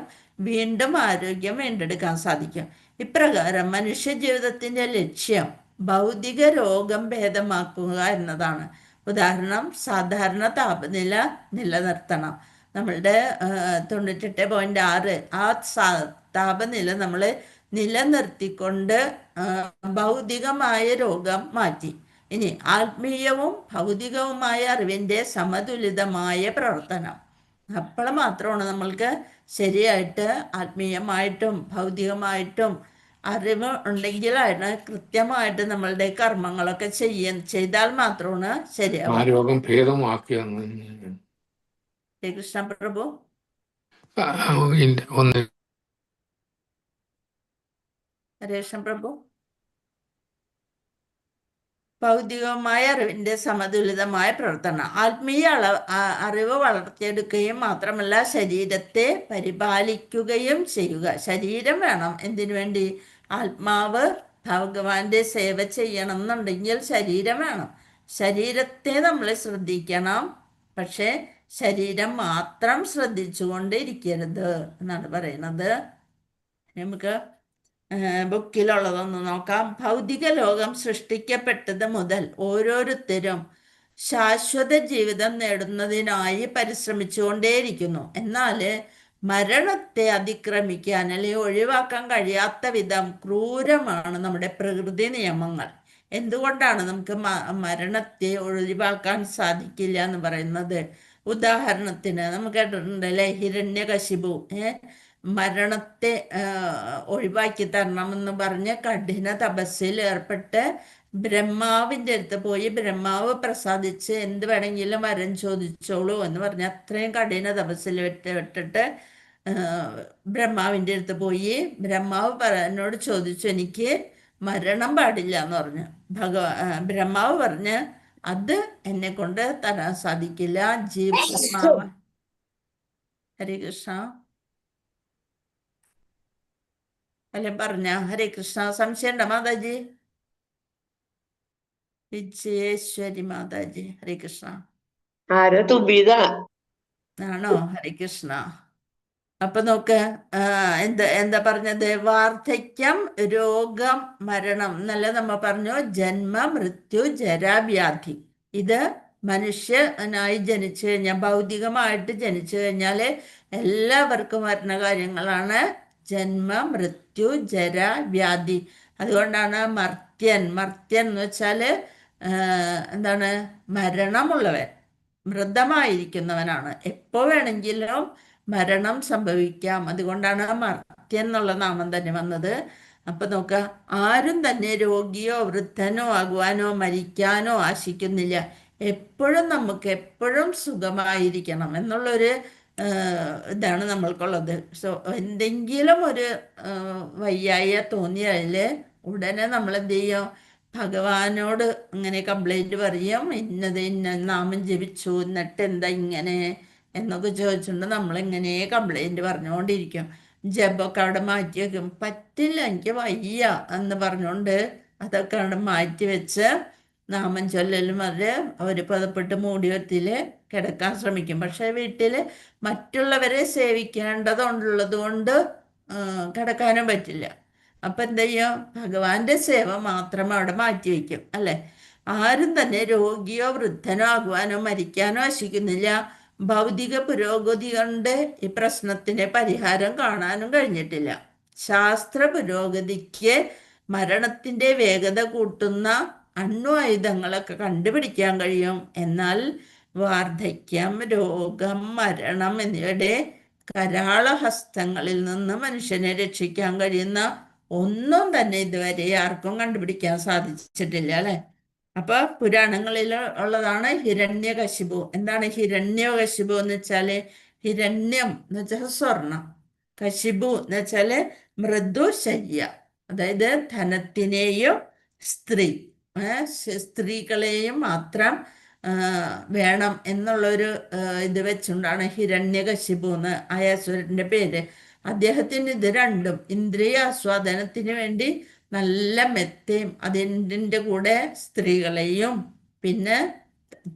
വീണ്ടും ആരോഗ്യം വീണ്ടെടുക്കാൻ സാധിക്കും. ഇപ്രകാരം മനുഷ്യ ജീവിതത്തിൻ്റെ ലക്ഷ്യം ഭൗതിക രോഗം ഭേദമാക്കുക എന്നതാണ്. ഉദാഹരണം, സാധാരണ താപനില നിലനിർത്തണം. നമ്മളുടെ 98.6 ആ താപനില നമ്മൾ നിലനിർത്തിക്കൊണ്ട് ഭൗതികമായ രോഗം മാറ്റി. ഇനി ആത്മീയവും ഭൗതികവുമായ അറിവിൻ്റെ സമതുലിതമായ പ്രവർത്തനം. അപ്പോൾ മാത്രമാണ് നമ്മൾക്ക് ശരിയായിട്ട് ആത്മീയമായിട്ടും ഭൗതികമായിട്ടും അറിവ് ഉണ്ടെങ്കിലാണ് കൃത്യമായിട്ട് നമ്മളുടെ കർമ്മങ്ങളൊക്കെ ചെയ്താൽ മാത്രമാണ് ആ ശരിയാവുക. രോഗം ഭേദമാക്കിയെന്ന് ശ്രീകൃഷ്ണ പ്രഭു. ഒന്ന് ഹരേഷൻ പ്രഭു. ഭൗതികമായ അറിവിന്റെ സമതുലിതമായ പ്രവർത്തനം. ആത്മീയ അറിവ് വളർത്തിയെടുക്കുകയും മാത്രമല്ല ശരീരത്തെ പരിപാലിക്കുകയും ചെയ്യുക. ശരീരം വേണം. എന്തിനു വേണ്ടി? ആത്മാവ് ഭഗവാന്റെ സേവ ചെയ്യണം എന്നുണ്ടെങ്കിൽ ശരീരം വേണം. ശരീരത്തെ നമ്മൾ ശ്രദ്ധിക്കണം, പക്ഷെ ശരീരം മാത്രം ശ്രദ്ധിച്ചുകൊണ്ടിരിക്കരുത് എന്നാണ് പറയുന്നത്. നമുക്ക് ബുക്കിലുള്ളതൊന്ന് നോക്കാം. ഭൗതിക ലോകം സൃഷ്ടിക്കപ്പെട്ടത് മുതൽ ഓരോരുത്തരും ശാശ്വത ജീവിതം നേടുന്നതിനായി പരിശ്രമിച്ചുകൊണ്ടേയിരിക്കുന്നു. എന്നാൽ മരണത്തെ അതിക്രമിക്കാൻ അല്ലെങ്കിൽ ഒഴിവാക്കാൻ കഴിയാത്ത വിധം ക്രൂരമാണ് നമ്മുടെ പ്രകൃതി നിയമങ്ങൾ. എന്തുകൊണ്ടാണ് നമുക്ക് മരണത്തെ ഒഴിവാക്കാൻ സാധിക്കില്ല എന്ന് പറയുന്നത്? ഉദാഹരണത്തിന് നമുക്ക് കേട്ടിട്ടുണ്ടല്ലേ, ഹിരണ്യകശിപു മരണത്തെ ഒഴിവാക്കി തരണമെന്ന് പറഞ്ഞ് കഠിന തപസ്സിൽ ഏർപ്പെട്ട് ബ്രഹ്മാവിൻ്റെ അടുത്ത് പോയി ബ്രഹ്മാവ് പ്രസാദിച്ച് എന്ത് വേണമെങ്കിലും വരം ചോദിച്ചോളൂ എന്ന് പറഞ്ഞ് അത്രയും കഠിന തപസ്സിൽ വിട്ടിട്ട് ബ്രഹ്മാവിൻ്റെ അടുത്ത് പോയി ബ്രഹ്മാവ് എന്നോട് ചോദിച്ചു, എനിക്ക് മരണം പാടില്ല എന്ന് പറഞ്ഞു. ബ്രഹ്മാവ് പറഞ്ഞ് അത് എന്നെ കൊണ്ട് തരാൻ സാധിക്കില്ല. ജീവാത്മാവ്. ഹരേ കൃഷ്ണ. അല്ലെ പറഞ്ഞ ഹരേ കൃഷ്ണ. സംശയമുണ്ടോ മാതാജി? വിജയേശ്വരി മാതാജി. ഹരേ കൃഷ്ണ. ആരോ തുബീത ആണോ? ഹരേ കൃഷ്ണ. അപ്പൊ നോക്ക്, എന്താ പറഞ്ഞത്? വാർദ്ധക്യം, രോഗം, മരണം എന്നല്ല നമ്മ പറഞ്ഞു. ജന്മ, മൃത്യു, ജരാവ്യാധി. ഇത് മനുഷ്യനായി ജനിച്ചു കഴിഞ്ഞാൽ, ഭൗതികമായിട്ട് ജനിച്ചു കഴിഞ്ഞാൽ എല്ലാവർക്കും വരുന്ന കാര്യങ്ങളാണ് ജന്മ, മൃത്യു, ജര, വ്യാധി. അതുകൊണ്ടാണ് മർത്യൻ എന്ന് വെച്ചാൽ എന്താണ്? മരണമുള്ളവൻ, മൃതമായിരിക്കുന്നവനാണ്. എപ്പോൾ വേണമെങ്കിലും മരണം സംഭവിക്കാം. അതുകൊണ്ടാണ് മർത്യൻ എന്നുള്ള നാമം തന്നെ വന്നത്. അപ്പൊ നോക്ക, ആരും തന്നെ രോഗിയോ വൃദ്ധനോ ആകുവാനോ മരിക്കാനോ ആശിക്കുന്നില്ല. എപ്പോഴും നമുക്ക് എപ്പോഴും സുഖമായിരിക്കണം എന്നുള്ളൊരു ഇതാണ് നമ്മൾക്കുള്ളത്. സോ എന്തെങ്കിലും ഒരു വയ്യായ തോന്നിയാൽ ഉടനെ നമ്മൾ എന്ത് ചെയ്യും? ഭഗവാനോട് ഇങ്ങനെ കംപ്ലൈൻറ്റ് പറയും, ഇന്ന നാമം ജപിച്ചു എന്നിട്ട് എന്താ ഇങ്ങനെ എന്നൊക്കെ ചോദിച്ചുകൊണ്ട് നമ്മളിങ്ങനെ കംപ്ലൈൻറ്റ് പറഞ്ഞുകൊണ്ടിരിക്കും. ജപമൊക്കെ അവിടെ മാറ്റി വയ്ക്കും. പറ്റില്ല, എനിക്ക് വയ്യ എന്ന് പറഞ്ഞുകൊണ്ട് അതൊക്കെ അവിടെ മാറ്റി വെച്ച് നാമം ചൊല്ലലും ഒരു പദപ്പെട്ട് മൂടി വെത്തിൽ കിടക്കാൻ ശ്രമിക്കും. പക്ഷേ വീട്ടിൽ മറ്റുള്ളവരെ സേവിക്കേണ്ടതുള്ളത് കൊണ്ട് കിടക്കാനും പറ്റില്ല. അപ്പം എന്ത് ചെയ്യും? ഭഗവാന്റെ സേവ മാത്രം അവിടെ മാറ്റി വയ്ക്കും, അല്ലേ? ആരും തന്നെ രോഗിയോ വൃദ്ധനോ ആകുവാനോ മരിക്കാനോ ആശിക്കുന്നില്ല. ഭൗതിക പുരോഗതി കൊണ്ട് ഈ പ്രശ്നത്തിന് പരിഹാരം കാണാനും കഴിഞ്ഞിട്ടില്ല. ശാസ്ത്ര പുരോഗതിക്ക് മരണത്തിന്റെ വേഗത കൂട്ടുന്ന അണ്വായുധങ്ങളൊക്കെ കണ്ടുപിടിക്കാൻ കഴിയും. എന്നാൽ വാർദ്ധക്യം, രോഗം, മരണം എന്നിവയുടെ കരാളഹസ്തങ്ങളിൽ നിന്ന് മനുഷ്യനെ രക്ഷിക്കാൻ കഴിയുന്ന ഒന്നും തന്നെ ഇതുവരെ ആർക്കും കണ്ടുപിടിക്കാൻ സാധിച്ചിട്ടില്ല, അല്ലെ? അപ്പൊ പുരാണങ്ങളിൽ ഉള്ളതാണ് ഹിരണ്യകശിപു. എന്താണ് ഹിരണ്യകശിപു എന്ന് വെച്ചാല്? ഹിരണ്യം എന്ന് വെച്ചാൽ സ്വർണം, കശിപു എന്ന് വെച്ചാല് മൃദുശയ്യ. അതായത് ധനത്തിനെയും സ്ത്രീകളെയും മാത്രം വേണം എന്നുള്ളൊരു ഇത് വെച്ചുകൊണ്ടാണ് ഹിരണ്യകശിപു എന്ന് അയാസുരന്റെ പേര്. അദ്ദേഹത്തിന് ഇത് രണ്ടും, ഇന്ദ്രിയ ആസ്വാദനത്തിന് വേണ്ടി നല്ല മെത്തയും അതിൻ്റെ കൂടെ സ്ത്രീകളെയും പിന്നെ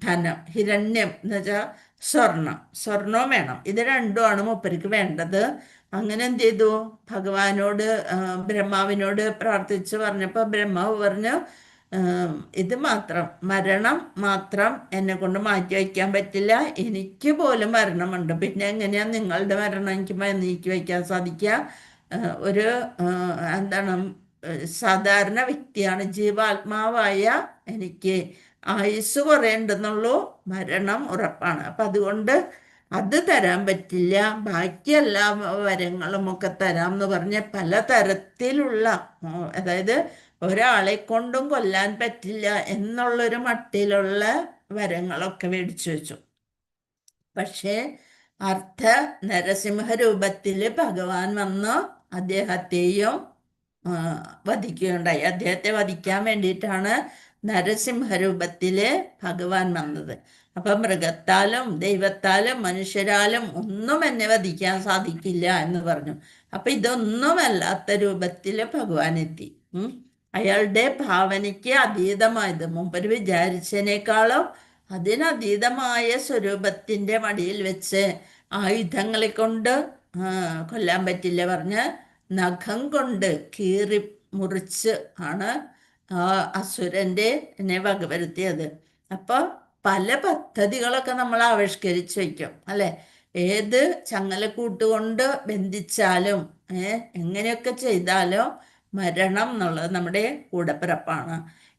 ധനം, ഹിരണ്യം എന്ന് വെച്ചാൽ സ്വർണവും വേണം. ഇത് രണ്ടുമാണ് മൂപ്പർക്ക് വേണ്ടത്. അങ്ങനെ എന്ത് ചെയ്തു? ഭഗവാനോട് ബ്രഹ്മാവിനോട് പ്രാർത്ഥിച്ച് പറഞ്ഞപ്പോൾ ബ്രഹ്മാവ് പറഞ്ഞു, ഇത് മാത്രം, മരണം മാത്രം എന്നെ കൊണ്ട് മാറ്റി വയ്ക്കാൻ പറ്റില്ല. എനിക്ക് പോലും മരണമുണ്ട്. പിന്നെ എങ്ങനെയാ നിങ്ങളുടെ മരണം എനിക്ക് നീക്കി വയ്ക്കാൻ സാധിക്കുക? ഒരു എന്താണ്, സാധാരണ വ്യക്തിയാണ്, ജീവാത്മാവായ എനിക്ക് ആയുസ് കുറേണ്ടെന്നുള്ളൂ, മരണം ഉറപ്പാണ്. അപ്പം അതുകൊണ്ട് അത് തരാൻ പറ്റില്ല, ബാക്കി എല്ലാ വരങ്ങളും ഒക്കെ തരാം എന്ന് പറഞ്ഞ് പലതരത്തിലുള്ള അതായത് ഒരാളെ കൊണ്ടും കൊല്ലാൻ പറ്റില്ല എന്നുള്ളൊരു മട്ടിലുള്ള വരങ്ങളൊക്കെ മേടിച്ചു വെച്ചു. പക്ഷേ അർത്ഥ നരസിംഹ രൂപത്തില് ഭഗവാൻ വന്ന് അദ്ദേഹത്തെയും വധിക്കുകയുണ്ടായി. അദ്ദേഹത്തെ വധിക്കാൻ വേണ്ടിയിട്ടാണ് നരസിംഹ രൂപത്തില് ഭഗവാൻ വന്നത്. അപ്പൊ മൃഗത്താലും ദൈവത്താലും മനുഷ്യരാലും ഒന്നും എന്നെ വധിക്കാൻ സാധിക്കില്ല എന്ന് പറഞ്ഞു. അപ്പൊ ഇതൊന്നുമല്ലാത്ത രൂപത്തില് ഭഗവാൻ എത്തി. അയാളുടെ ഭാവനയ്ക്ക് അതീതമായത്, മുമ്പ് വിചാരിച്ചതിനേക്കാളും അതിനതീതമായ സ്വരൂപത്തിന്റെ മടിയിൽ വെച്ച് ആയുധങ്ങളെ കൊണ്ട് കൊല്ലാൻ പറ്റില്ല പറഞ്ഞ് നഖം കൊണ്ട് കീറി മുറിച്ച് ആണ് ആ അസുരന്റെ എന്നെ വകവരുത്തിയത്. അപ്പൊ പല പദ്ധതികളൊക്കെ നമ്മൾ ആവിഷ്കരിച്ച് വയ്ക്കും അല്ലെ. ഏത് ചങ്ങലക്കൂട്ടുകൊണ്ട് ബന്ധിച്ചാലും എങ്ങനെയൊക്കെ ചെയ്താലും മരണം എന്നുള്ളത് നമ്മുടെ കൂടപ്പിറപ്പാണ്.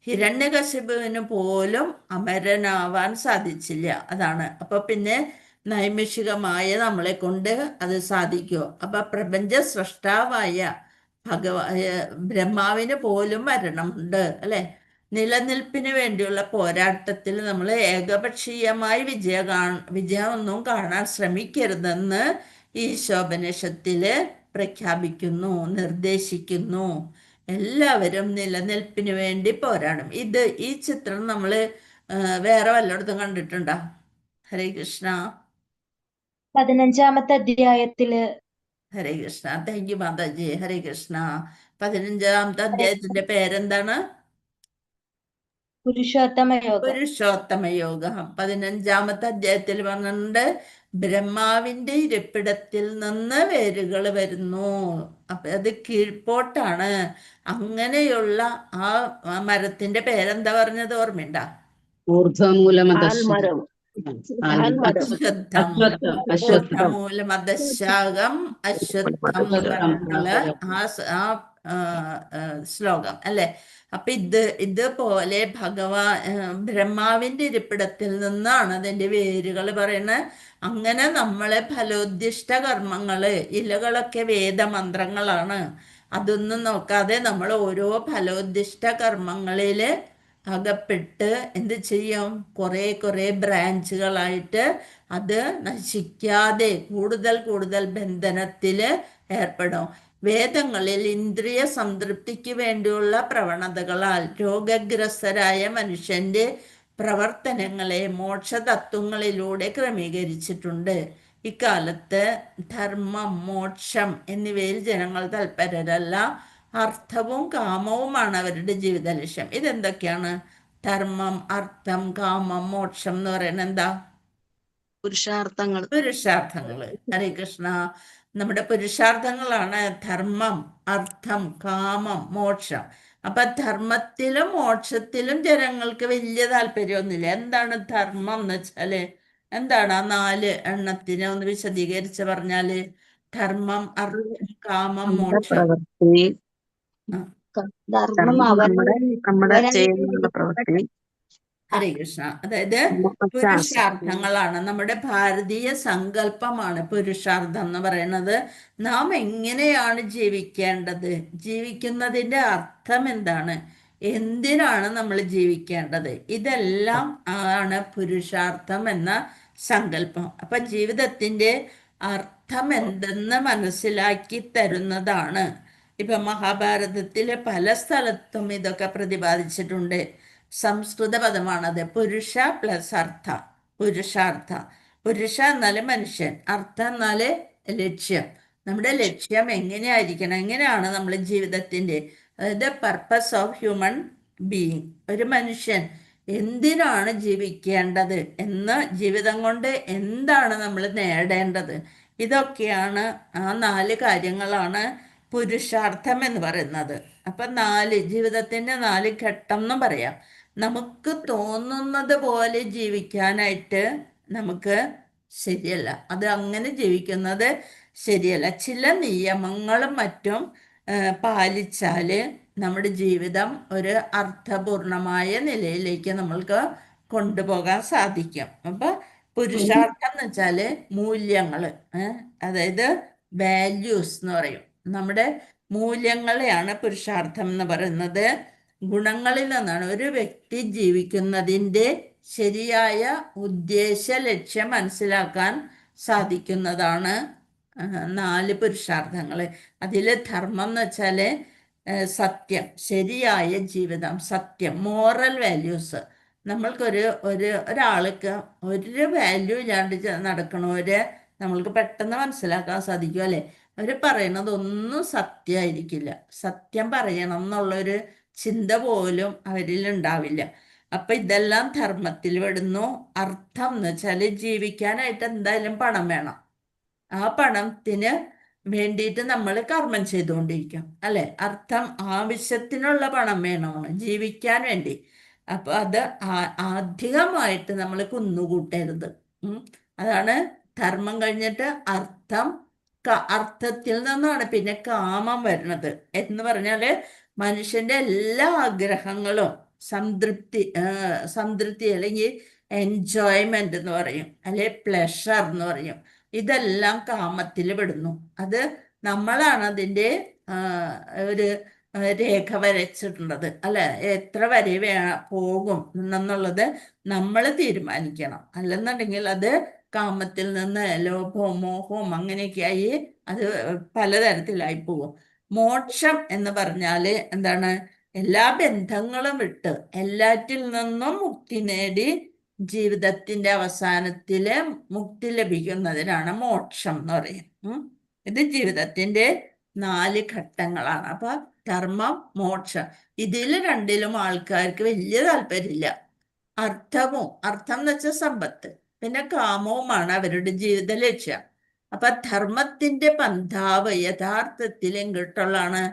ഹിരണ്യകശിപുവിന് പോലും അമരനാവാൻ സാധിച്ചില്ല. അതാണ്. അപ്പൊ പിന്നെ നൈമിഷികമായ നമ്മളെ കൊണ്ട് അത് സാധിക്കുമോ? അപ്പൊ പ്രപഞ്ച സൃഷ്ടാവായ ബ്രഹ്മാവിന് പോലും മരണമുണ്ട് അല്ലെ. നിലനിൽപ്പിന് വേണ്ടിയുള്ള പോരാട്ടത്തിൽ നമ്മൾ ഏകപക്ഷീയമായി വിജയമൊന്നും കാണാൻ ശ്രമിക്കരുതെന്ന് ഈശോപനിഷത്തില് പ്രഖ്യാപിക്കുന്നു, നിർദ്ദേശിക്കുന്നു. എല്ലാവരും നിലനിൽപ്പിന് വേണ്ടി പോരാടും. ഈ ചിത്രം നമ്മൾ വേറെ വല്ലയിടത്തും കണ്ടിട്ടുണ്ടോ? ഹരേ കൃഷ്ണ. 15-ാമത്തെ അധ്യായത്തില്. ഹരേ കൃഷ്ണ. താങ്ക് യു മാതാജി. ഹരേ കൃഷ്ണ. 15-ാമത്തെ അധ്യായത്തിന്റെ പേരെന്താണ്? പുരുഷോത്തമയോഗം. പുരുഷോത്തമയോഗം. 15-ാമത്തെ അധ്യായത്തിൽ പറഞ്ഞിട്ടുണ്ട് ബ്രഹ്മാവിന്റെ ഇരിപ്പിടത്തിൽ നിന്ന് വേരുകൾ വരുന്നു. അപ്പൊ അത് കീഴ്പോട്ടാണ്. അങ്ങനെയുള്ള ആ മരത്തിന്റെ പേരെന്താ പറഞ്ഞത് ഓർമ്മയുണ്ടാ? ആൽമരം. ആൽമരം. മൂലമദശാകം അശ്വത്ഥം എന്ന് പറഞ്ഞിട്ടുള്ള ആ ശ്ലോകം അല്ലെ. അപ്പൊ ഇതുപോലെ ബ്രഹ്മാവിന്റെ ഇരിപ്പിടത്തിൽ നിന്നാണ് അതിന്റെ വേരുകൾ പറയുന്നത്. അങ്ങനെ നമ്മളെ ഫലോദ്ദിഷ്ട കർമ്മങ്ങള്, ഇലകളൊക്കെ വേദമന്ത്രങ്ങളാണ്. അതൊന്നും നോക്കാതെ നമ്മൾ ഓരോ ഫലോദ്ദിഷ്ട കർമ്മങ്ങളില് അകപ്പെട്ട് എന്ത് ചെയ്യും? കുറെ ബ്രാഞ്ചുകളായിട്ട് അത് നശിക്കാതെ കൂടുതൽ ബന്ധനത്തില് ഏർപ്പെടും. വേദങ്ങളിൽ ഇന്ദ്രിയ സംതൃപ്തിക്ക് വേണ്ടിയുള്ള പ്രവണതകളാൽ രോഗഗ്രസ്തരായ മനുഷ്യന്റെ പ്രവർത്തനങ്ങളെ മോക്ഷതത്വങ്ങളിലൂടെ ക്രമീകരിച്ചിട്ടുണ്ട്. ഇക്കാലത്ത് ധർമ്മം, മോക്ഷം എന്നിവയിൽ ജനങ്ങൾ തൽപരരല്ല. അർത്ഥവും കാമവുമാണ് അവരുടെ ജീവിത ലക്ഷ്യം. ഇതെന്തൊക്കെയാണ്? ധർമ്മം, അർത്ഥം, കാമം, മോക്ഷം എന്ന് പറയുന്നത് എന്താ? പുരുഷാർത്ഥങ്ങള്. ഹരേ കൃഷ്ണ. നമ്മുടെ പുരുഷാർത്ഥങ്ങളാണ് ധർമ്മം, അർത്ഥം, കാമം, മോക്ഷം. അപ്പൊ ധർമ്മത്തിലും മോക്ഷത്തിലും ജനങ്ങൾക്ക് വലിയ താല്പര്യമൊന്നുമില്ല. എന്താണ് ധർമ്മം എന്ന് വെച്ചാല് എന്താണ്? ആ 4 എണ്ണത്തിനെ ഒന്ന് വിശദീകരിച്ച് പറഞ്ഞാല്. ധർമ്മം, അർത്ഥം, കാമം, മോക്ഷം. ഹരേ കൃഷ്ണ. അതായത് പുരുഷാർത്ഥങ്ങളാണ്. നമ്മുടെ ഭാരതീയ സങ്കല്പമാണ് പുരുഷാർത്ഥം എന്ന് പറയുന്നത്. നാം എങ്ങനെയാണ് ജീവിക്കേണ്ടത്, ജീവിക്കുന്നതിന്റെ അർത്ഥം എന്താണ്, എന്തിനാണ് നമ്മൾ ജീവിക്കേണ്ടത്, ഇതെല്ലാം ആണ് പുരുഷാർത്ഥം എന്ന സങ്കല്പം. അപ്പൊ ജീവിതത്തിന്റെ അർത്ഥം എന്തെന്ന് മനസ്സിലാക്കി തരുന്നതാണ്. ഇപ്പൊ മഹാഭാരതത്തിലെ പല സ്ഥലത്തും ഇതൊക്കെ പ്രതിപാദിച്ചിട്ടുണ്ട്. സംസ്കൃത പദമാണത്. പുരുഷ പ്ലസ് അർത്ഥ, പുരുഷാർത്ഥ. പുരുഷ എന്നാല് മനുഷ്യൻ, അർത്ഥം എന്നാല് ലക്ഷ്യം. നമ്മുടെ ലക്ഷ്യം എങ്ങനെയായിരിക്കണം, എങ്ങനെയാണ് നമ്മൾ ജീവിതത്തിന്റെ, അതായത് പർപ്പസ് ഓഫ് ഹ്യൂമൻ ബീയിങ്. ഒരു മനുഷ്യൻ എന്തിനാണ് ജീവിക്കേണ്ടത് എന്ന്, ജീവിതം കൊണ്ട് എന്താണ് നമ്മൾ നേടേണ്ടത്, ഇതൊക്കെയാണ് ആ 4 കാര്യങ്ങളാണ് പുരുഷാർത്ഥം എന്ന് പറയുന്നത്. അപ്പൊ ജീവിതത്തിന്റെ 4 ഘട്ടം എന്നും പറയാം. നമുക്ക് തോന്നുന്നത് പോലെ ജീവിക്കാനായിട്ട് നമുക്ക് ശരിയല്ല. അത് അങ്ങനെ ജീവിക്കുന്നത് ശരിയല്ല. ചില നിയമങ്ങളും മറ്റും പാലിച്ചാല് നമ്മുടെ ജീവിതം ഒരു അർത്ഥപൂർണമായ നിലയിലേക്ക് നമ്മൾക്ക് കൊണ്ടുപോകാൻ സാധിക്കും. അപ്പൊ പുരുഷാർത്ഥം എന്ന് വെച്ചാല് മൂല്യങ്ങള്, അതായത് വാല്യൂസ് എന്ന് പറയും. നമ്മുടെ മൂല്യങ്ങളെയാണ് പുരുഷാർത്ഥം എന്ന് പറയുന്നത്. ഗുണങ്ങളിൽ നിന്നാണ് ഒരു വ്യക്തി ജീവിക്കുന്നതിൻ്റെ ശരിയായ ഉദ്ദേശ ലക്ഷ്യം മനസ്സിലാക്കാൻ സാധിക്കുന്നതാണ് 4 പുരുഷാർത്ഥങ്ങൾ. അതിൽ ധർമ്മം എന്ന് വെച്ചാൽ സത്യം, ശരിയായ ജീവിതം, സത്യം, മോറൽ വാല്യൂസ്. ഒരാൾക്ക് ഒരു വാല്യൂ ഇല്ലാണ്ട് നടക്കണവരെ നമ്മൾക്ക് പെട്ടെന്ന് മനസ്സിലാക്കാൻ സാധിക്കും അല്ലേ. അവർ പറയണതൊന്നും സത്യമായിരിക്കില്ല. സത്യം പറയണം എന്നുള്ളൊരു ചിന്ത പോലും അവരിൽ ഉണ്ടാവില്ല. അപ്പൊ ഇതെല്ലാം ധർമ്മത്തിൽ പെടുന്നു. അർത്ഥം എന്ന് വെച്ചാൽ ജീവിക്കാനായിട്ട് എന്തായാലും പണം വേണം. ആ പണത്തിന് വേണ്ടിയിട്ട് നമ്മൾ കർമ്മം ചെയ്തുകൊണ്ടിരിക്കും അല്ലെ. അർത്ഥം, ആവശ്യത്തിനുള്ള പണം വേണമെന്ന് ജീവിക്കാൻ വേണ്ടി. അപ്പൊ അത് അധികമായിട്ട് നമ്മൾ കുന്നുകൂട്ടരുത്. അതാണ് ധർമ്മം കഴിഞ്ഞിട്ട് അർത്ഥം. അർത്ഥത്തിൽ നിന്നാണ് പിന്നെ കാമം വരുന്നത്. എന്ന് പറഞ്ഞാല് മനുഷ്യന്റെ എല്ലാ ആഗ്രഹങ്ങളും സംതൃപ്തി അല്ലെങ്കിൽ എൻജോയ്മെന്റ് എന്ന് പറയും, അല്ലെ പ്ലഷർ എന്ന് പറയും. ഇതെല്ലാം കാമത്തിൽ പെടുന്നു. അത് നമ്മളാണ് അതിൻ്റെ ഒരു രേഖ വരച്ചിട്ടുള്ളത് അല്ലെ. എത്ര വരെ പോകും എന്നുള്ളത് നമ്മൾ തീരുമാനിക്കണം. അല്ലെന്നുണ്ടെങ്കിൽ അത് കാമത്തിൽ നിന്ന് ലോഭവും മോഹവും അങ്ങനെയൊക്കെയായി അത് പലതരത്തിലായി പോകും. മോക്ഷം എന്ന് പറഞ്ഞാല് എന്താണ്? എല്ലാ ബന്ധങ്ങളും വിട്ട് എല്ലാറ്റിൽ നിന്നും മുക്തി നേടി ജീവിതത്തിന്റെ അവസാനത്തില് മുക്തി ലഭിക്കുന്നതിനാണ് മോക്ഷം എന്ന് പറയുന്നത്. ഇത് ജീവിതത്തിന്റെ 4 ഘട്ടങ്ങളാണ്. അപ്പൊ ധർമ്മം, മോക്ഷം, ഇതിൽ രണ്ടിലും ആൾക്കാർക്ക് വലിയ താല്പര്യമില്ല. അർത്ഥം എന്ന് വെച്ചാൽ സമ്പത്ത്, പിന്നെ കാമവുമാണ് അവരുടെ ജീവിത ലക്ഷ്യം. അപ്പൊ ധർമ്മത്തിന്റെ പന്ഥാവ് യഥാർത്ഥത്തിൽ എങ്കിട്ടുള്ളതാണ്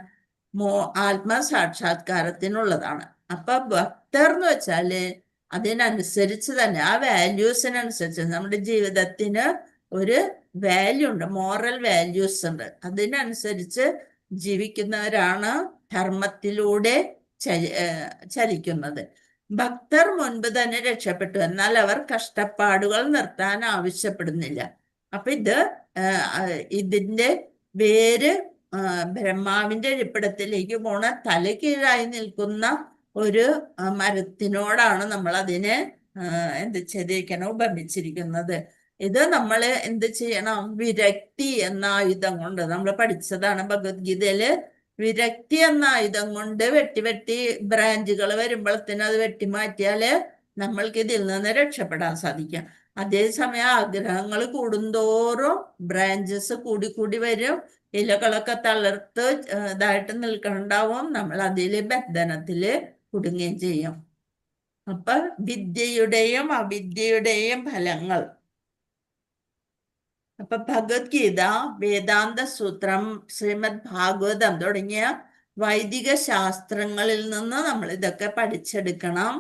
ആത്മസാക്ഷാത്കാരത്തിനുള്ളതാണ്. അപ്പൊ ഭക്തർ എന്ന് വെച്ചാല് അതിനനുസരിച്ച് തന്നെ, ആ വാല്യൂസിനനുസരിച്ച്, നമ്മുടെ ജീവിതത്തിന് ഒരു വാല്യൂ ഉണ്ട്, മോറൽ വാല്യൂസ് ഉണ്ട്. അതിനനുസരിച്ച് ജീവിക്കുന്നവരാണ് ധർമ്മത്തിലൂടെ ചലിക്കുന്നത്. ഭക്തർ മുൻപ് തന്നെ രക്ഷപ്പെട്ടു, എന്നാൽ അവർ കഷ്ടപ്പാടുകൾ നിർത്താൻ ആവശ്യപ്പെടുന്നില്ല. അപ്പൊ ഇതിന്റെ വേര് ബ്രഹ്മാവിന്റെ ഇരിപ്പിടത്തിലേക്ക് പോണ തലകീഴായി നിൽക്കുന്ന ഒരു മരത്തിനോടാണ് നമ്മൾ അതിനെ എന്ത് ചെയ്തിരിക്കണം, ഉപമിച്ചിരിക്കുന്നത്. ഇത് നമ്മൾ എന്ത് ചെയ്യണം? വിരക്തി എന്ന ആയുധം കൊണ്ട്, നമ്മൾ പഠിച്ചതാണ് ഭഗവത്ഗീതയില്, വിരക്തി എന്ന ആയുധം കൊണ്ട് വെട്ടി ബ്രാഞ്ചുകൾ വരുമ്പോഴത്തേനും അത് വെട്ടിമാറ്റിയാല് നമ്മൾക്ക് ഇതിൽ നിന്ന് രക്ഷപ്പെടാൻ സാധിക്കും. അതേസമയം ആഗ്രഹങ്ങൾ കൂടുന്തോറും ബ്രാഞ്ചസ് കൂടി വരും, ഇലകളൊക്കെ തളർത്ത് ഇതായിട്ട് നിൽക്കണ്ടാവും, നമ്മൾ അതില് ബന്ധനത്തില് കുടുങ്ങുകയും ചെയ്യും. അപ്പൊ വിദ്യയുടെയും അവിദ്യയുടെയും ഫലങ്ങൾ. അപ്പൊ ഭഗവത്ഗീത, വേദാന്ത സൂത്രം, ശ്രീമദ് ഭാഗവതം തുടങ്ങിയ വൈദിക ശാസ്ത്രങ്ങളിൽ നിന്ന് നമ്മൾ ഇതൊക്കെ പഠിച്ചെടുക്കണം.